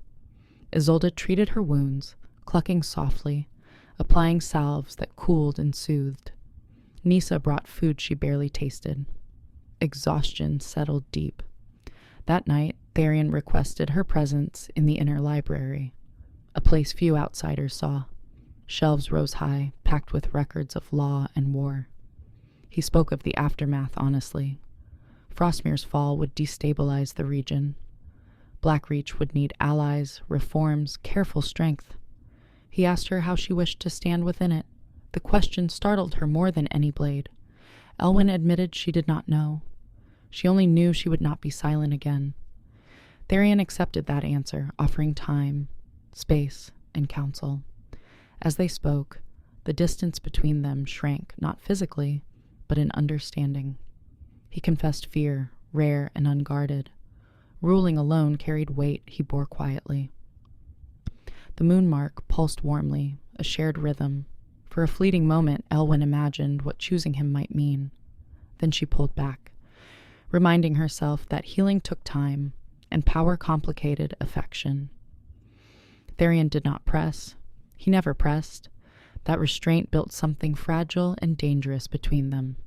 Isolde treated her wounds, clucking softly, applying salves that cooled and soothed. Nisa brought food she barely tasted. Exhaustion settled deep. That night, Tharian requested her presence in the inner library, a place few outsiders saw. Shelves rose high, packed with records of law and war. He spoke of the aftermath honestly. Frostmere's fall would destabilize the region. Blackreach would need allies, reforms, careful strength. He asked her how she wished to stand within it. The question startled her more than any blade. Elwyn admitted she did not know. She only knew she would not be silent again. Tharian accepted that answer, offering time, space, and counsel. As they spoke, the distance between them shrank, not physically, but in understanding. He confessed fear, rare and unguarded. Ruling alone carried weight he bore quietly. The moon mark pulsed warmly, a shared rhythm. For a fleeting moment, Elwyn imagined what choosing him might mean. Then she pulled back, reminding herself that healing took time and power complicated affection. Tharian did not press. He never pressed. That restraint built something fragile and dangerous between them.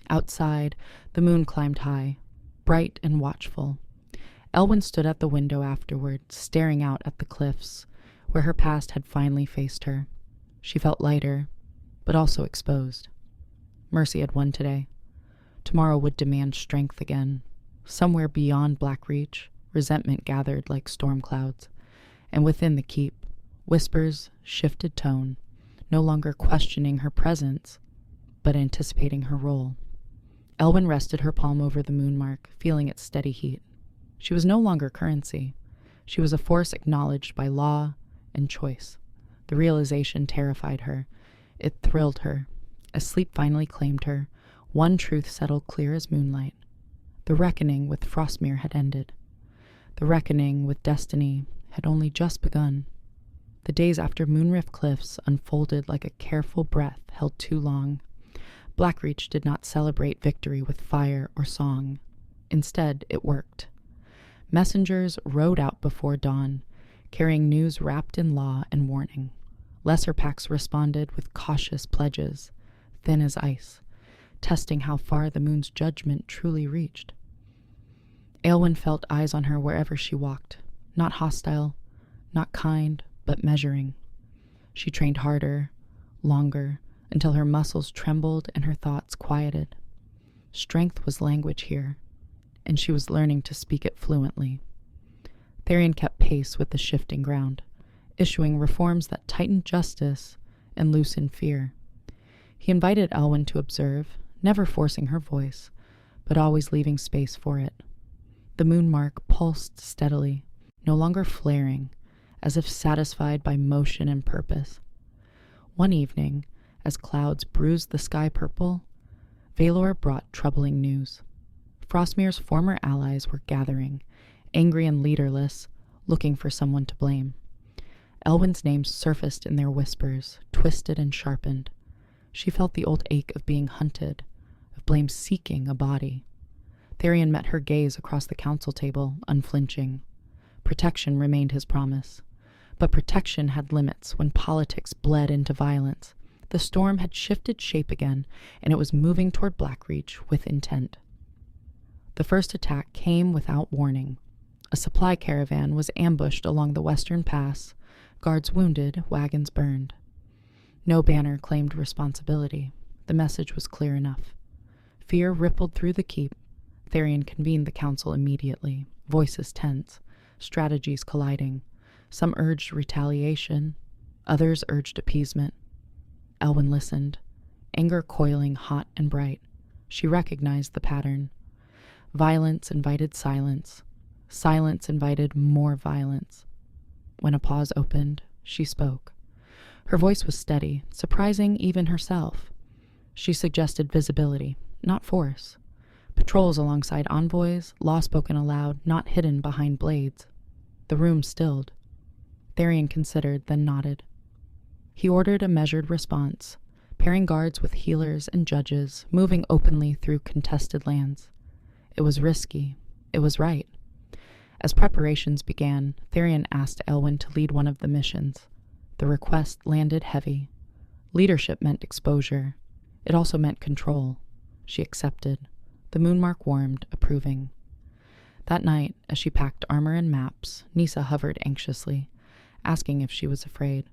Outside, the moon climbed high, bright and watchful. Elwyn stood at the window afterward, staring out at the cliffs, where her past had finally faced her. She felt lighter, but also exposed. Mercy had won today. Tomorrow would demand strength again. Somewhere beyond Blackreach, resentment gathered like storm clouds, and within the keep, whispers shifted tone, no longer questioning her presence, but anticipating her role. Elwyn rested her palm over the moon mark, feeling its steady heat. She was no longer currency. She was a force acknowledged by law and choice. The realization terrified her. It thrilled her. As sleep finally claimed her, one truth settled clear as moonlight. The reckoning with Frostmere had ended. The reckoning with destiny had only just begun. The days after Moonrift Cliffs unfolded like a careful breath held too long. Blackreach did not celebrate victory with fire or song. Instead, it worked. Messengers rode out before dawn, carrying news wrapped in law and warning. Lesser packs responded with cautious pledges, thin as ice, testing how far the moon's judgment truly reached. Aelwyn felt eyes on her wherever she walked, not hostile, not kind, but measuring. She trained harder, longer, until her muscles trembled and her thoughts quieted. Strength was language here, and she was learning to speak it fluently. Tharian kept pace with the shifting ground, issuing reforms that tightened justice and loosened fear. He invited Elwyn to observe, never forcing her voice, but always leaving space for it. The moon mark pulsed steadily, no longer flaring, as if satisfied by motion and purpose. One evening, as clouds bruised the sky purple, Valor brought troubling news. Frostmere's former allies were gathering, angry and leaderless, looking for someone to blame. Elwyn's name surfaced in their whispers, twisted and sharpened. She felt the old ache of being hunted, of blame seeking a body. Tharian met her gaze across the council table, unflinching. Protection remained his promise. But protection had limits when politics bled into violence. The storm had shifted shape again, and it was moving toward Blackreach with intent. The first attack came without warning. A supply caravan was ambushed along the western pass, guards wounded, wagons burned. No banner claimed responsibility. The message was clear enough. Fear rippled through the keep. Tharian convened the council immediately, voices tense, strategies colliding. Some urged retaliation, others urged appeasement. Elwyn listened, anger coiling hot and bright. She recognized the pattern. Violence invited silence. Silence invited more violence. when a pause opened, she spoke. Her voice was steady, surprising even herself. She suggested visibility, not force. Patrols alongside envoys, law spoken aloud, not hidden behind blades. The room stilled. Therian considered, then nodded. He ordered a measured response, pairing guards with healers and judges, moving openly through contested lands. It was risky. It was right. As preparations began, Therian asked Elwyn to lead one of the missions. The request landed heavy. Leadership meant exposure. It also meant control. She accepted. The Moonmark warmed, approving. That night, as she packed armor and maps, Nisa hovered anxiously, asking if she was afraid.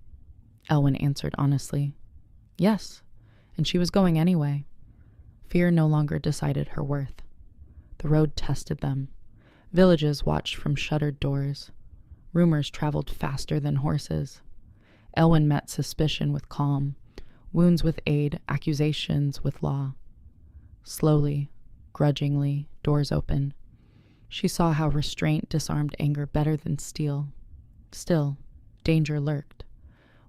Elwyn answered honestly, yes, and she was going anyway. Fear no longer decided her worth. The road tested them. Villages watched from shuttered doors. Rumors traveled faster than horses. Elwyn met suspicion with calm, wounds with aid, accusations with law. Slowly, grudgingly, doors opened. She saw how restraint disarmed anger better than steel. Still, danger lurked.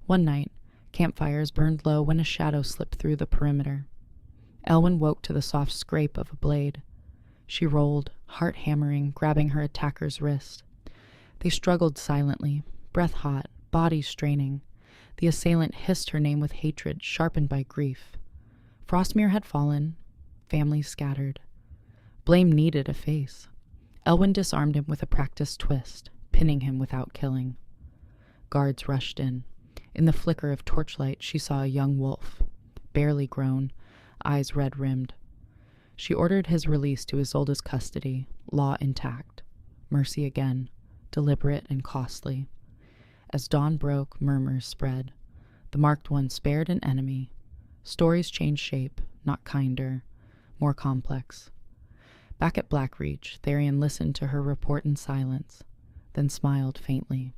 One night, campfires burned low when a shadow slipped through the perimeter. Elwyn woke to the soft scrape of a blade. She rolled, heart hammering, grabbing her attacker's wrist. They struggled silently, breath hot, bodies straining. The assailant hissed her name with hatred, sharpened by grief. Frostmere had fallen, families scattered. Blame needed a face. Elwyn disarmed him with a practiced twist, pinning him without killing. Guards rushed in. In the flicker of torchlight, she saw a young wolf, barely grown, eyes red-rimmed. She ordered his release to Isolde's custody, law intact. Mercy again, deliberate and costly. As dawn broke, murmurs spread. The marked one spared an enemy. Stories changed shape, not kinder, more complex. Back at Blackreach, Therian listened to her report in silence, then smiled faintly.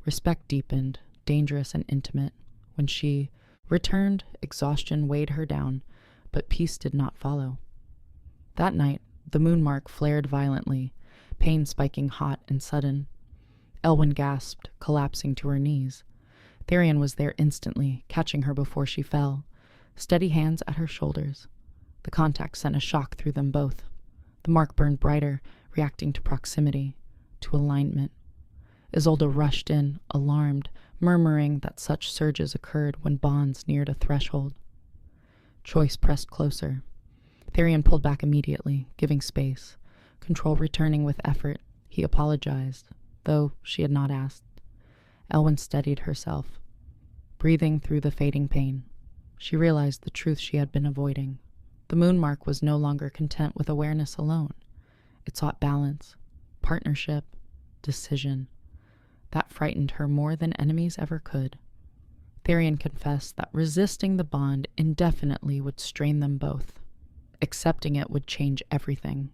Respect deepened, dangerous and intimate. When she returned, exhaustion weighed her down, but peace did not follow. That night, the Moonmark flared violently, pain spiking hot and sudden. Elwyn gasped, collapsing to her knees. Therian was there instantly, catching her before she fell, steady hands at her shoulders. The contact sent a shock through them both. The mark burned brighter, reacting to proximity, to alignment. Isolde rushed in, alarmed, murmuring that such surges occurred when bonds neared a threshold. Choice pressed closer. Therian pulled back immediately, giving space. Control returning with effort, he apologized, though she had not asked. Elwyn steadied herself, breathing through the fading pain. She realized the truth she had been avoiding. The Moonmark was no longer content with awareness alone. It sought balance, partnership, decision. That frightened her more than enemies ever could. Therian confessed that resisting the bond indefinitely would strain them both. Accepting it would change everything.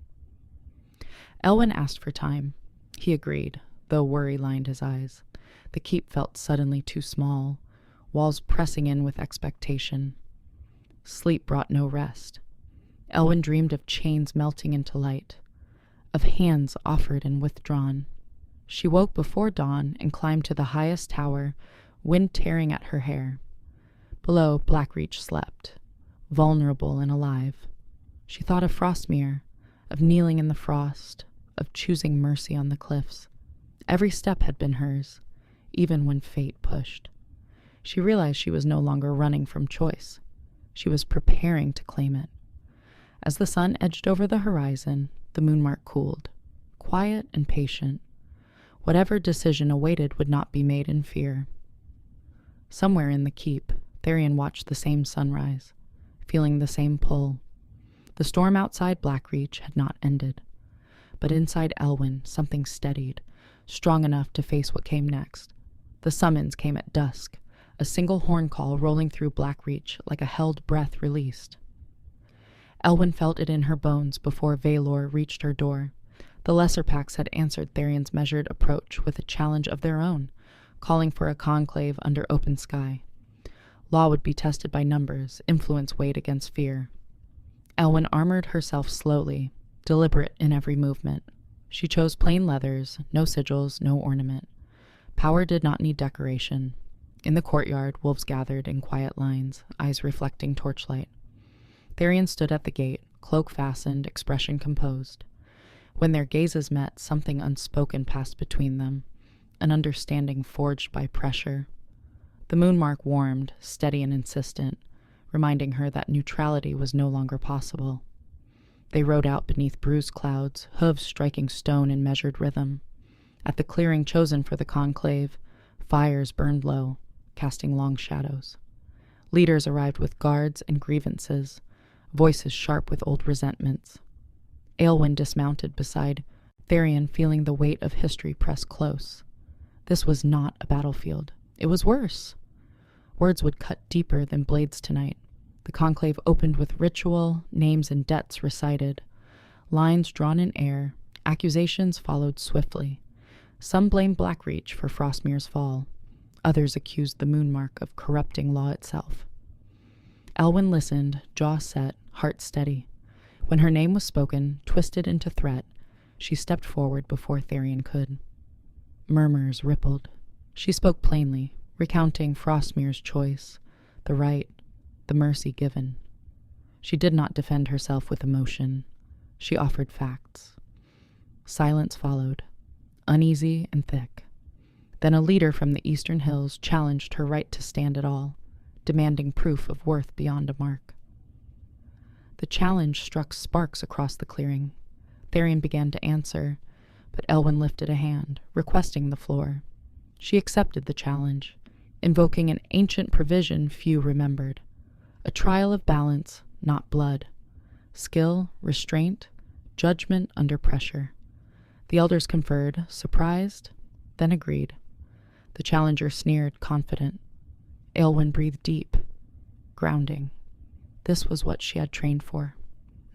Elwyn asked for time. He agreed, though worry lined his eyes. The keep felt suddenly too small, walls pressing in with expectation. Sleep brought no rest. Elwyn dreamed of chains melting into light, of hands offered and withdrawn. She woke before dawn and climbed to the highest tower, wind tearing at her hair. Below, Blackreach slept, vulnerable and alive. She thought of Frostmere, of kneeling in the frost, of choosing mercy on the cliffs. Every step had been hers, even when fate pushed. She realized she was no longer running from choice. She was preparing to claim it. As the sun edged over the horizon, the Moonmark cooled, quiet and patient. Whatever decision awaited would not be made in fear. Somewhere in the keep, Therian watched the same sunrise, feeling the same pull. The storm outside Blackreach had not ended, but inside Elwyn something steadied, strong enough to face what came next. The summons came at dusk, a single horn call rolling through Blackreach like a held breath released. Elwyn felt it in her bones before Valor reached her door. The lesser packs had answered Therian's measured approach with a challenge of their own, calling for a conclave under open sky. Law would be tested by numbers, influence weighed against fear. Elwyn armored herself slowly, deliberate in every movement. She chose plain leathers, no sigils, no ornament. Power did not need decoration. In the courtyard, wolves gathered in quiet lines, eyes reflecting torchlight. Therian stood at the gate, cloak fastened, expression composed. When their gazes met, something unspoken passed between them, an understanding forged by pressure. The moonmark warmed, steady and insistent, reminding her that neutrality was no longer possible. They rode out beneath bruised clouds, hooves striking stone in measured rhythm. At the clearing chosen for the conclave, fires burned low, casting long shadows. Leaders arrived with guards and grievances, voices sharp with old resentments. Aelwyn dismounted beside Therian, feeling the weight of history press close. This was not a battlefield. It was worse. Words would cut deeper than blades tonight. The conclave opened with ritual, names and debts recited. Lines drawn in air, accusations followed swiftly. Some blamed Blackreach for Frostmere's fall. Others accused the moonmark of corrupting law itself. Elwyn listened, jaw set, heart steady. When her name was spoken, twisted into threat, she stepped forward before Therian could. Murmurs rippled. She spoke plainly, recounting Frostmere's choice, the right, the mercy given. She did not defend herself with emotion. She offered facts. Silence followed, uneasy and thick. Then a leader from the eastern hills challenged her right to stand at all, demanding proof of worth beyond a mark. The challenge struck sparks across the clearing. Therian began to answer, but Elwyn lifted a hand, requesting the floor. She accepted the challenge, invoking an ancient provision few remembered. A trial of balance, not blood. Skill, restraint, judgment under pressure. The elders conferred, surprised, then agreed. The challenger sneered, confident. Aelwyn breathed deep, grounding. This was what she had trained for.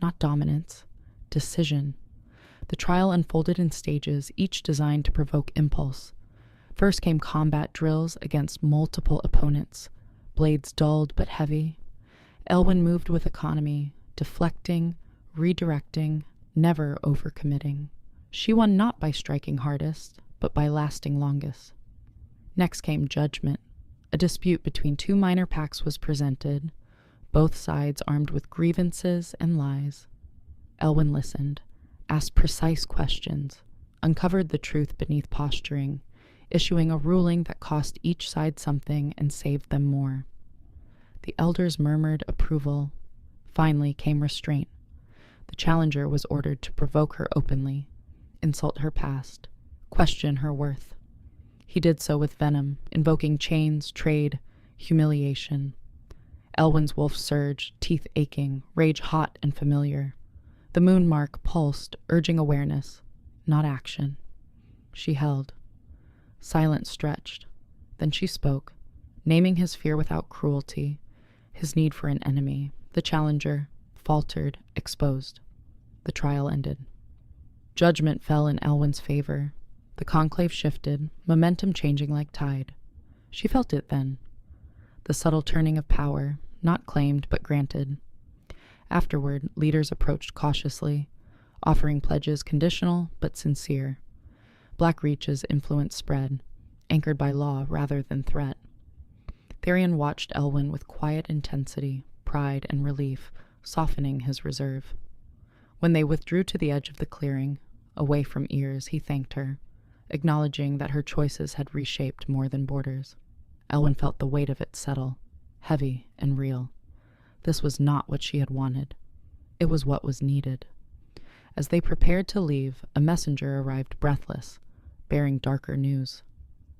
Not dominance, decision. The trial unfolded in stages, each designed to provoke impulse. First came combat drills against multiple opponents, blades dulled but heavy. Elwyn moved with economy, deflecting, redirecting, never overcommitting. She won not by striking hardest, but by lasting longest. Next came judgment. A dispute between two minor packs was presented, both sides armed with grievances and lies. Elwyn listened, asked precise questions, uncovered the truth beneath posturing, issuing a ruling that cost each side something and saved them more. The elders murmured approval. Finally came restraint. The challenger was ordered to provoke her openly, insult her past, question her worth. He did so with venom, invoking chains, trade, humiliation. Elwyn's wolf surged, teeth aching, rage hot and familiar. The moonmark pulsed, urging awareness, not action. She held. Silence stretched. Then she spoke, naming his fear without cruelty, his need for an enemy. The challenger faltered, exposed. The trial ended. Judgment fell in Elwyn's favor. The conclave shifted, momentum changing like tide. She felt it then. The subtle turning of power, not claimed but granted. Afterward, leaders approached cautiously, offering pledges conditional but sincere. Blackreach's influence spread, anchored by law rather than threat. Therian watched Elwyn with quiet intensity, pride and relief, softening his reserve. When they withdrew to the edge of the clearing, away from ears, he thanked her, acknowledging that her choices had reshaped more than borders. Elwyn felt the weight of it settle, heavy and real. This was not what she had wanted. It was what was needed. As they prepared to leave, a messenger arrived breathless, bearing darker news.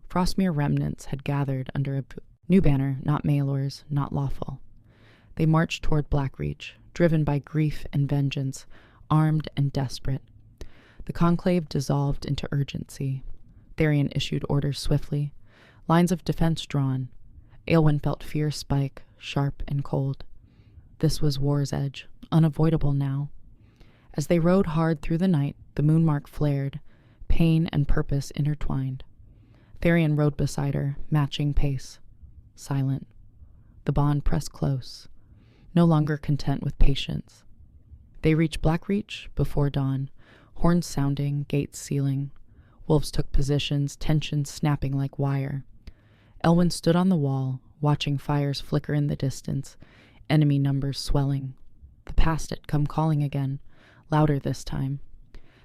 Frostmere remnants had gathered under a new banner, not Maelor's, not lawful. They marched toward Blackreach, driven by grief and vengeance, armed and desperate. The conclave dissolved into urgency. Therian issued orders swiftly, lines of defense drawn. Aelwyn felt fear spike, sharp and cold. This was war's edge, unavoidable now. As they rode hard through the night, the moonmark flared, pain and purpose intertwined. Therian rode beside her, matching pace. Silent. The bond pressed close, no longer content with patience. They reached Blackreach before dawn, horns sounding, gates sealing. Wolves took positions, tension snapping like wire. Elwyn stood on the wall, watching fires flicker in the distance, enemy numbers swelling. The past had come calling again, louder this time.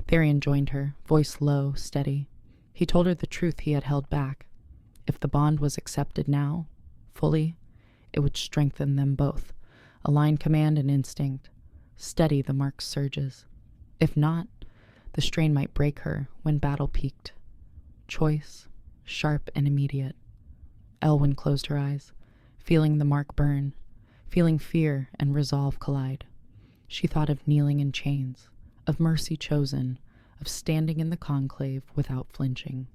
Therian joined her, voice low, steady. He told her the truth he had held back. If the bond was accepted now, fully, it would strengthen them both, align command and instinct, steady the mark's surges. If not, the strain might break her when battle peaked. Choice, sharp and immediate. Elwyn closed her eyes, feeling the mark burn, feeling fear and resolve collide. She thought of kneeling in chains, of mercy chosen, of standing in the conclave without flinching.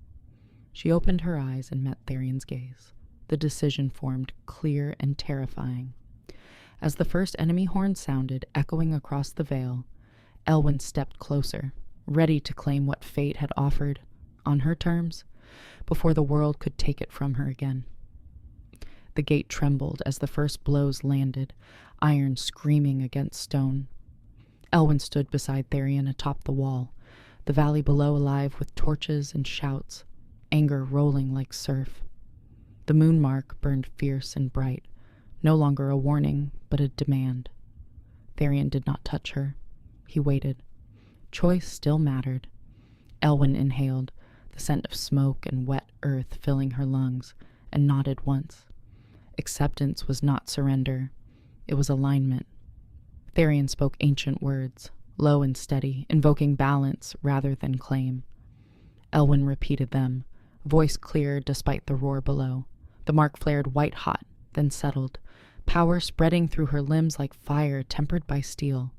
She opened her eyes and met Therian's gaze. The decision formed, clear and terrifying. As the first enemy horn sounded, echoing across the vale, Elwyn stepped closer, ready to claim what fate had offered, on her terms, before the world could take it from her again. The gate trembled as the first blows landed, iron screaming against stone. Elwyn stood beside Therian atop the wall, the valley below alive with torches and shouts, anger rolling like surf. The moon mark burned fierce and bright, no longer a warning, but a demand. Therian did not touch her. He waited. Choice still mattered. Elwyn inhaled, the scent of smoke and wet earth filling her lungs, and nodded once. Acceptance was not surrender. It was alignment. Therian spoke ancient words, low and steady, invoking balance rather than claim. Elwyn repeated them, voice clear despite the roar below. The mark flared white-hot, then settled, power spreading through her limbs like fire tempered by steel.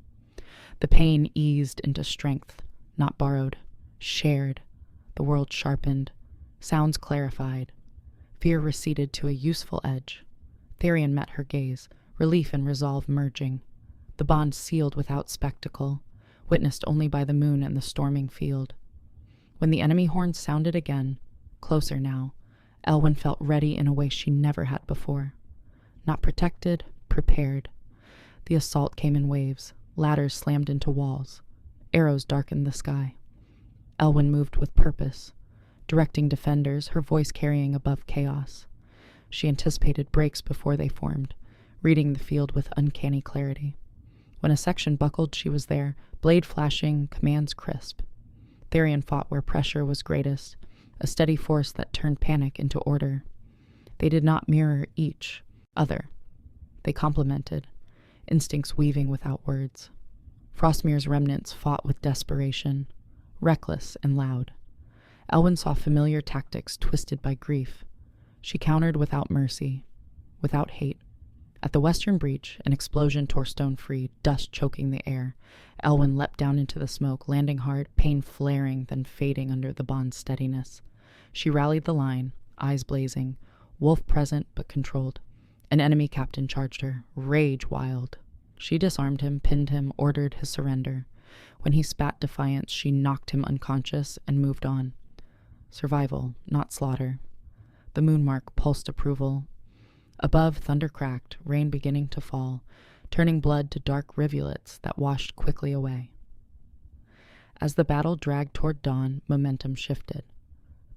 The pain eased into strength, not borrowed, shared. The world sharpened, sounds clarified. Fear receded to a useful edge. Therian met her gaze, relief and resolve merging. The bond sealed without spectacle, witnessed only by the moon and the storming field. When the enemy horn sounded again, closer now, Elwyn felt ready in a way she never had before. Not protected, prepared. The assault came in waves, ladders slammed into walls. Arrows darkened the sky. Elwyn moved with purpose, directing defenders, her voice carrying above chaos. She anticipated breaks before they formed, reading the field with uncanny clarity. When a section buckled, she was there, blade flashing, commands crisp. Therian fought where pressure was greatest, a steady force that turned panic into order. They did not mirror each other. They complemented, instincts weaving without words. Frostmere's remnants fought with desperation, reckless and loud. Elwyn saw familiar tactics twisted by grief. She countered without mercy, without hate. At the western breach, an explosion tore stone free, dust choking the air. Elwyn leapt down into the smoke, landing hard, pain flaring, then fading under the bond's steadiness. She rallied the line, eyes blazing, wolf present but controlled. An enemy captain charged her, rage wild. She disarmed him, pinned him, ordered his surrender. When he spat defiance, she knocked him unconscious and moved on. Survival, not slaughter. The moon mark pulsed approval. Above, thunder cracked, rain beginning to fall, turning blood to dark rivulets that washed quickly away. As the battle dragged toward dawn, momentum shifted.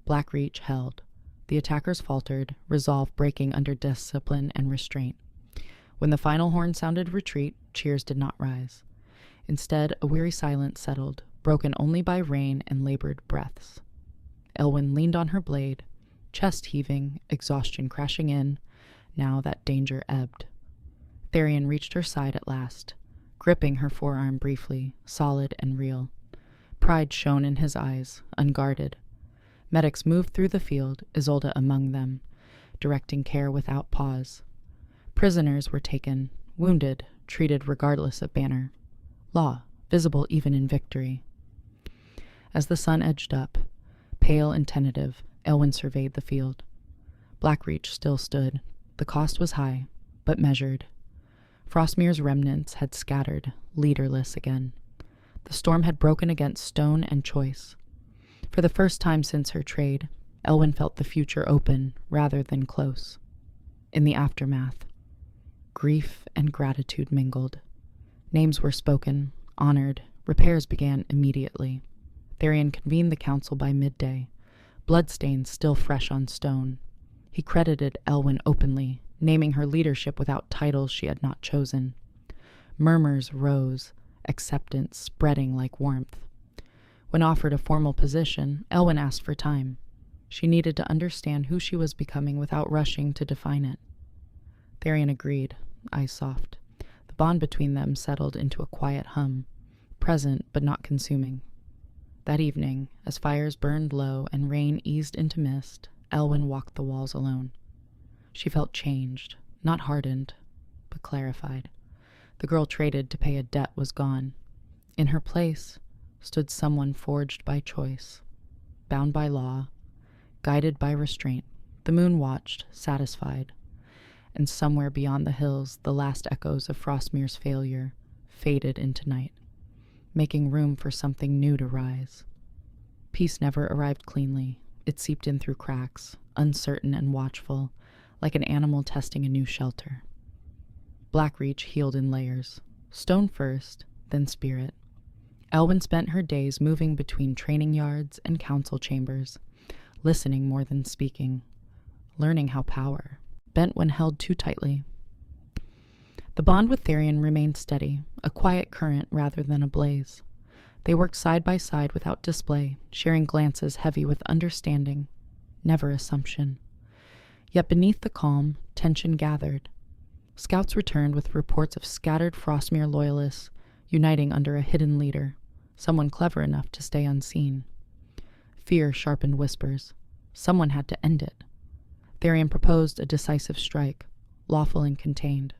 Blackreach held. The attackers faltered, resolve breaking under discipline and restraint. When the final horn sounded retreat, cheers did not rise. Instead, a weary silence settled, broken only by rain and labored breaths. Elwyn leaned on her blade, chest heaving, exhaustion crashing in. Now that danger ebbed. Therian reached her side at last, gripping her forearm briefly, solid and real. Pride shone in his eyes, unguarded. Medics moved through the field, Isolde among them, directing care without pause. Prisoners were taken, wounded, treated regardless of banner. Law, visible even in victory. As the sun edged up, pale and tentative, Elwyn surveyed the field. Blackreach still stood. The cost was high, but measured. Frostmere's remnants had scattered, leaderless again. The storm had broken against stone and choice. For the first time since her trade, Elwyn felt the future open rather than close. In the aftermath, grief and gratitude mingled. Names were spoken, honored, repairs began immediately. Tharian convened the council by midday, bloodstains still fresh on stone. He credited Elwyn openly, naming her leadership without titles she had not chosen. Murmurs rose, acceptance spreading like warmth. When offered a formal position, Elwyn asked for time. She needed to understand who she was becoming without rushing to define it. Tharian agreed, eyes soft. The bond between them settled into a quiet hum, present but not consuming. That evening, as fires burned low and rain eased into mist, Elwyn walked the walls alone. She felt changed, not hardened, but clarified. The girl traded to pay a debt was gone. In her place stood someone forged by choice, bound by law, guided by restraint. The moon watched, satisfied, and somewhere beyond the hills the last echoes of Frostmere's failure faded into night, making room for something new to rise. Peace never arrived cleanly. It seeped in through cracks, uncertain and watchful, like an animal testing a new shelter. Blackreach healed in layers, stone first, then spirit. Elwyn spent her days moving between training yards and council chambers, listening more than speaking, learning how power bent when held too tightly. The bond with Tharian remained steady, a quiet current rather than a blaze. They worked side by side without display, sharing glances heavy with understanding, never assumption. Yet beneath the calm, tension gathered. Scouts returned with reports of scattered Frostmere loyalists uniting under a hidden leader, someone clever enough to stay unseen. Fear sharpened whispers. Someone had to end it. Tharian proposed a decisive strike, lawful and contained.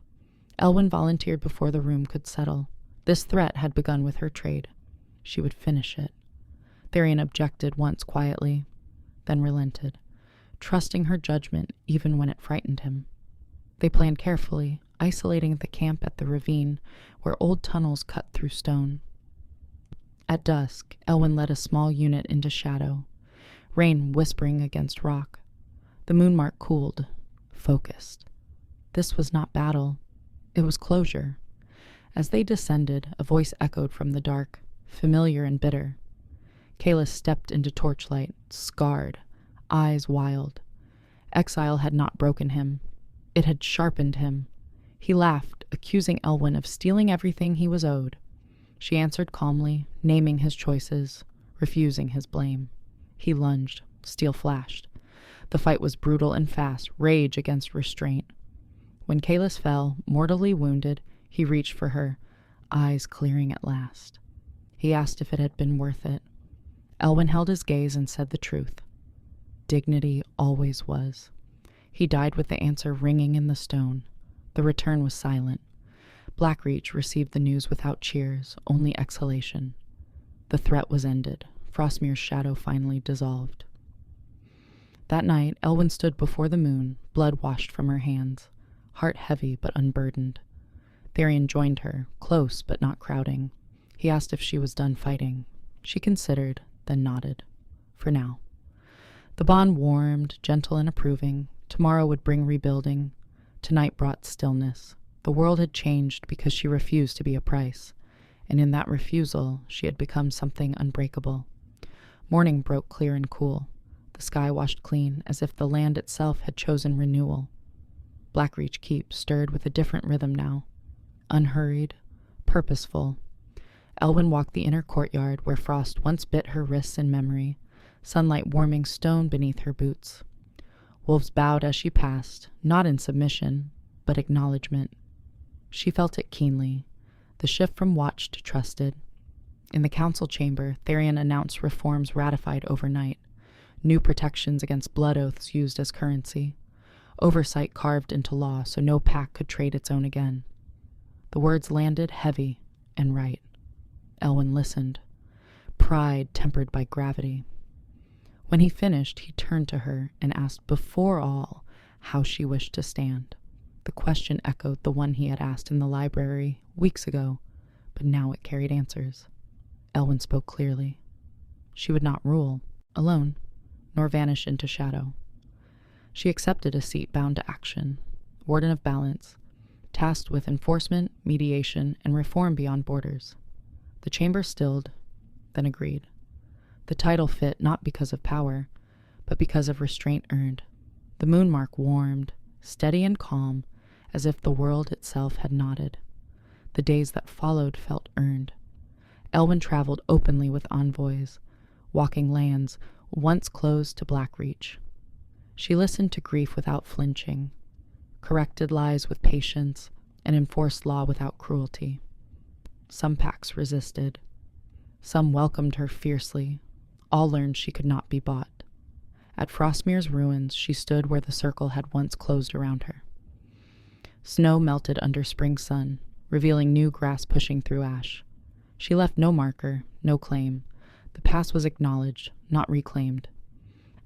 Elwyn volunteered before the room could settle. This threat had begun with her trade. She would finish it. Tharian objected once quietly, then relented, trusting her judgment even when it frightened him. They planned carefully, isolating the camp at the ravine where old tunnels cut through stone. At dusk, Elwyn led a small unit into shadow, rain whispering against rock. The moonmark cooled, focused. This was not battle. It was closure. As they descended, a voice echoed from the dark, familiar and bitter. Kalis stepped into torchlight, scarred, eyes wild. Exile had not broken him. It had sharpened him. He laughed, accusing Elwyn of stealing everything he was owed. She answered calmly, naming his choices, refusing his blame. He lunged. Steel flashed. The fight was brutal and fast, rage against restraint. When Kalis fell, mortally wounded, he reached for her, eyes clearing at last. He asked if it had been worth it. Elwyn held his gaze and said the truth. Dignity always was. He died with the answer ringing in the stone. The return was silent. Blackreach received the news without cheers, only exhalation. The threat was ended. Frostmere's shadow finally dissolved. That night, Elwyn stood before the moon, blood washed from her hands, heart heavy but unburdened. Tharian joined her, close but not crowding. He asked if she was done fighting. She considered, then nodded. For now. The bond warmed, gentle and approving. Tomorrow would bring rebuilding. Tonight brought stillness. The world had changed because she refused to be a price, and in that refusal she had become something unbreakable. Morning broke clear and cool. The sky washed clean, as if the land itself had chosen renewal. Blackreach Keep stirred with a different rhythm now. Unhurried, purposeful. Elwyn walked the inner courtyard where frost once bit her wrists in memory, sunlight warming stone beneath her boots. Wolves bowed as she passed, not in submission, but acknowledgement. She felt it keenly, the shift from watched to trusted. In the council chamber, Tharian announced reforms ratified overnight, new protections against blood oaths used as currency, oversight carved into law so no pack could trade its own again. The words landed heavy and right. Elwyn listened, pride tempered by gravity. When he finished, he turned to her and asked before all how she wished to stand. The question echoed the one he had asked in the library weeks ago, but now it carried answers. Elwyn spoke clearly. She would not rule, alone, nor vanish into shadow. She accepted a seat bound to action, warden of balance, tasked with enforcement, mediation, and reform beyond borders. The chamber stilled, then agreed. The title fit not because of power, but because of restraint earned. The moonmark warmed, steady and calm, as if the world itself had nodded. The days that followed felt earned. Elwyn traveled openly with envoys, walking lands once closed to Blackreach. She listened to grief without flinching, corrected lies with patience, and enforced law without cruelty. Some pacts resisted. Some welcomed her fiercely. All learned she could not be bought. At Frostmere's ruins, she stood where the circle had once closed around her. Snow melted under spring sun, revealing new grass pushing through ash. She left no marker, no claim. The past was acknowledged, not reclaimed.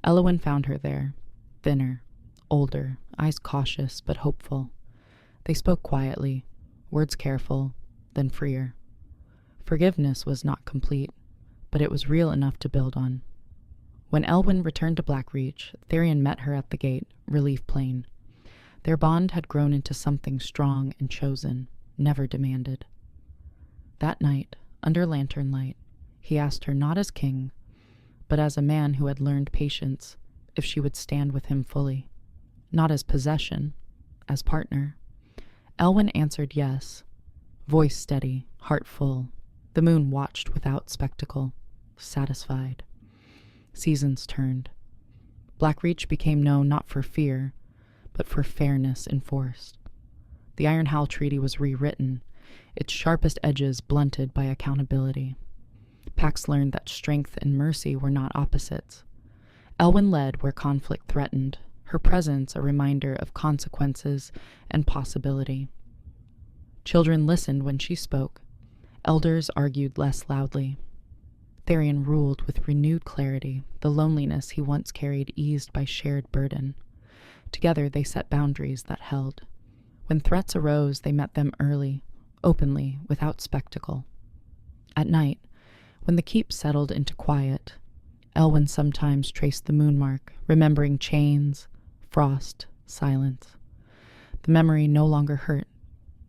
Elwyn found her there, thinner, older, eyes cautious but hopeful. They spoke quietly, words careful, then freer. Forgiveness was not complete, but it was real enough to build on. When Elwyn returned to Blackreach, Therion met her at the gate, relief plain. Their bond had grown into something strong and chosen, never demanded. That night, under lantern light, he asked her not as king, but as a man who had learned patience, if she would stand with him fully. Not as possession, as partner. Elwyn answered yes, voice steady, heart full. The moon watched without spectacle, satisfied. Seasons turned. Blackreach became known not for fear, but for fairness enforced. The Iron Howl Treaty was rewritten, its sharpest edges blunted by accountability. Pax learned that strength and mercy were not opposites. Elwyn led where conflict threatened, her presence a reminder of consequences and possibility. Children listened when she spoke. Elders argued less loudly. Therion ruled with renewed clarity, the loneliness he once carried eased by shared burden. Together they set boundaries that held. When threats arose, they met them early, openly, without spectacle. At night, when the keep settled into quiet, Elwyn sometimes traced the moonmark, remembering chains, frost, silence. The memory no longer hurt.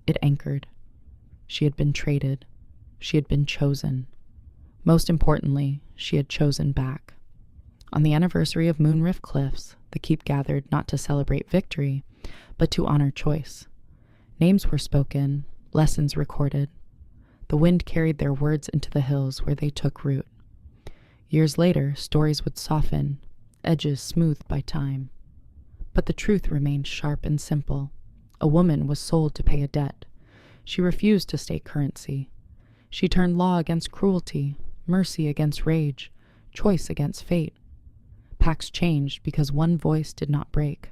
It anchored. She had been traded. She had been chosen. Most importantly, she had chosen back. On the anniversary of Moonrift Cliffs, the keep gathered not to celebrate victory, but to honor choice. Names were spoken, lessons recorded. The wind carried their words into the hills where they took root. Years later, stories would soften, edges smoothed by time. But the truth remained sharp and simple. A woman was sold to pay a debt. She refused to stake currency. She turned law against cruelty, mercy against rage, choice against fate. Pacts changed because one voice did not break.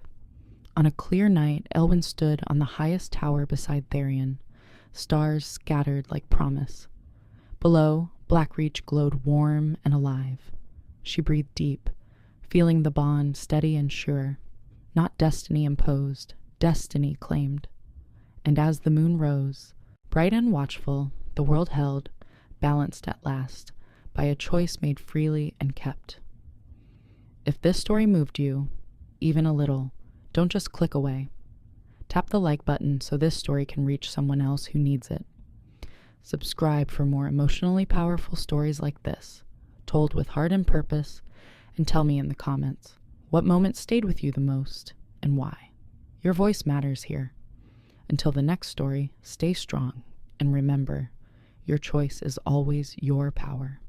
On a clear night, Elwyn stood on the highest tower beside Therion, stars scattered like promise. Below, Blackreach glowed warm and alive. She breathed deep, feeling the bond steady and sure. Not destiny imposed, destiny claimed. And as the moon rose, bright and watchful, the world held, balanced at last, by a choice made freely and kept. If this story moved you, even a little, don't just click away. Tap the like button so this story can reach someone else who needs it. Subscribe for more emotionally powerful stories like this, told with heart and purpose, and tell me in the comments, what moment stayed with you the most and why? Your voice matters here. Until the next story, stay strong and remember, your choice is always your power.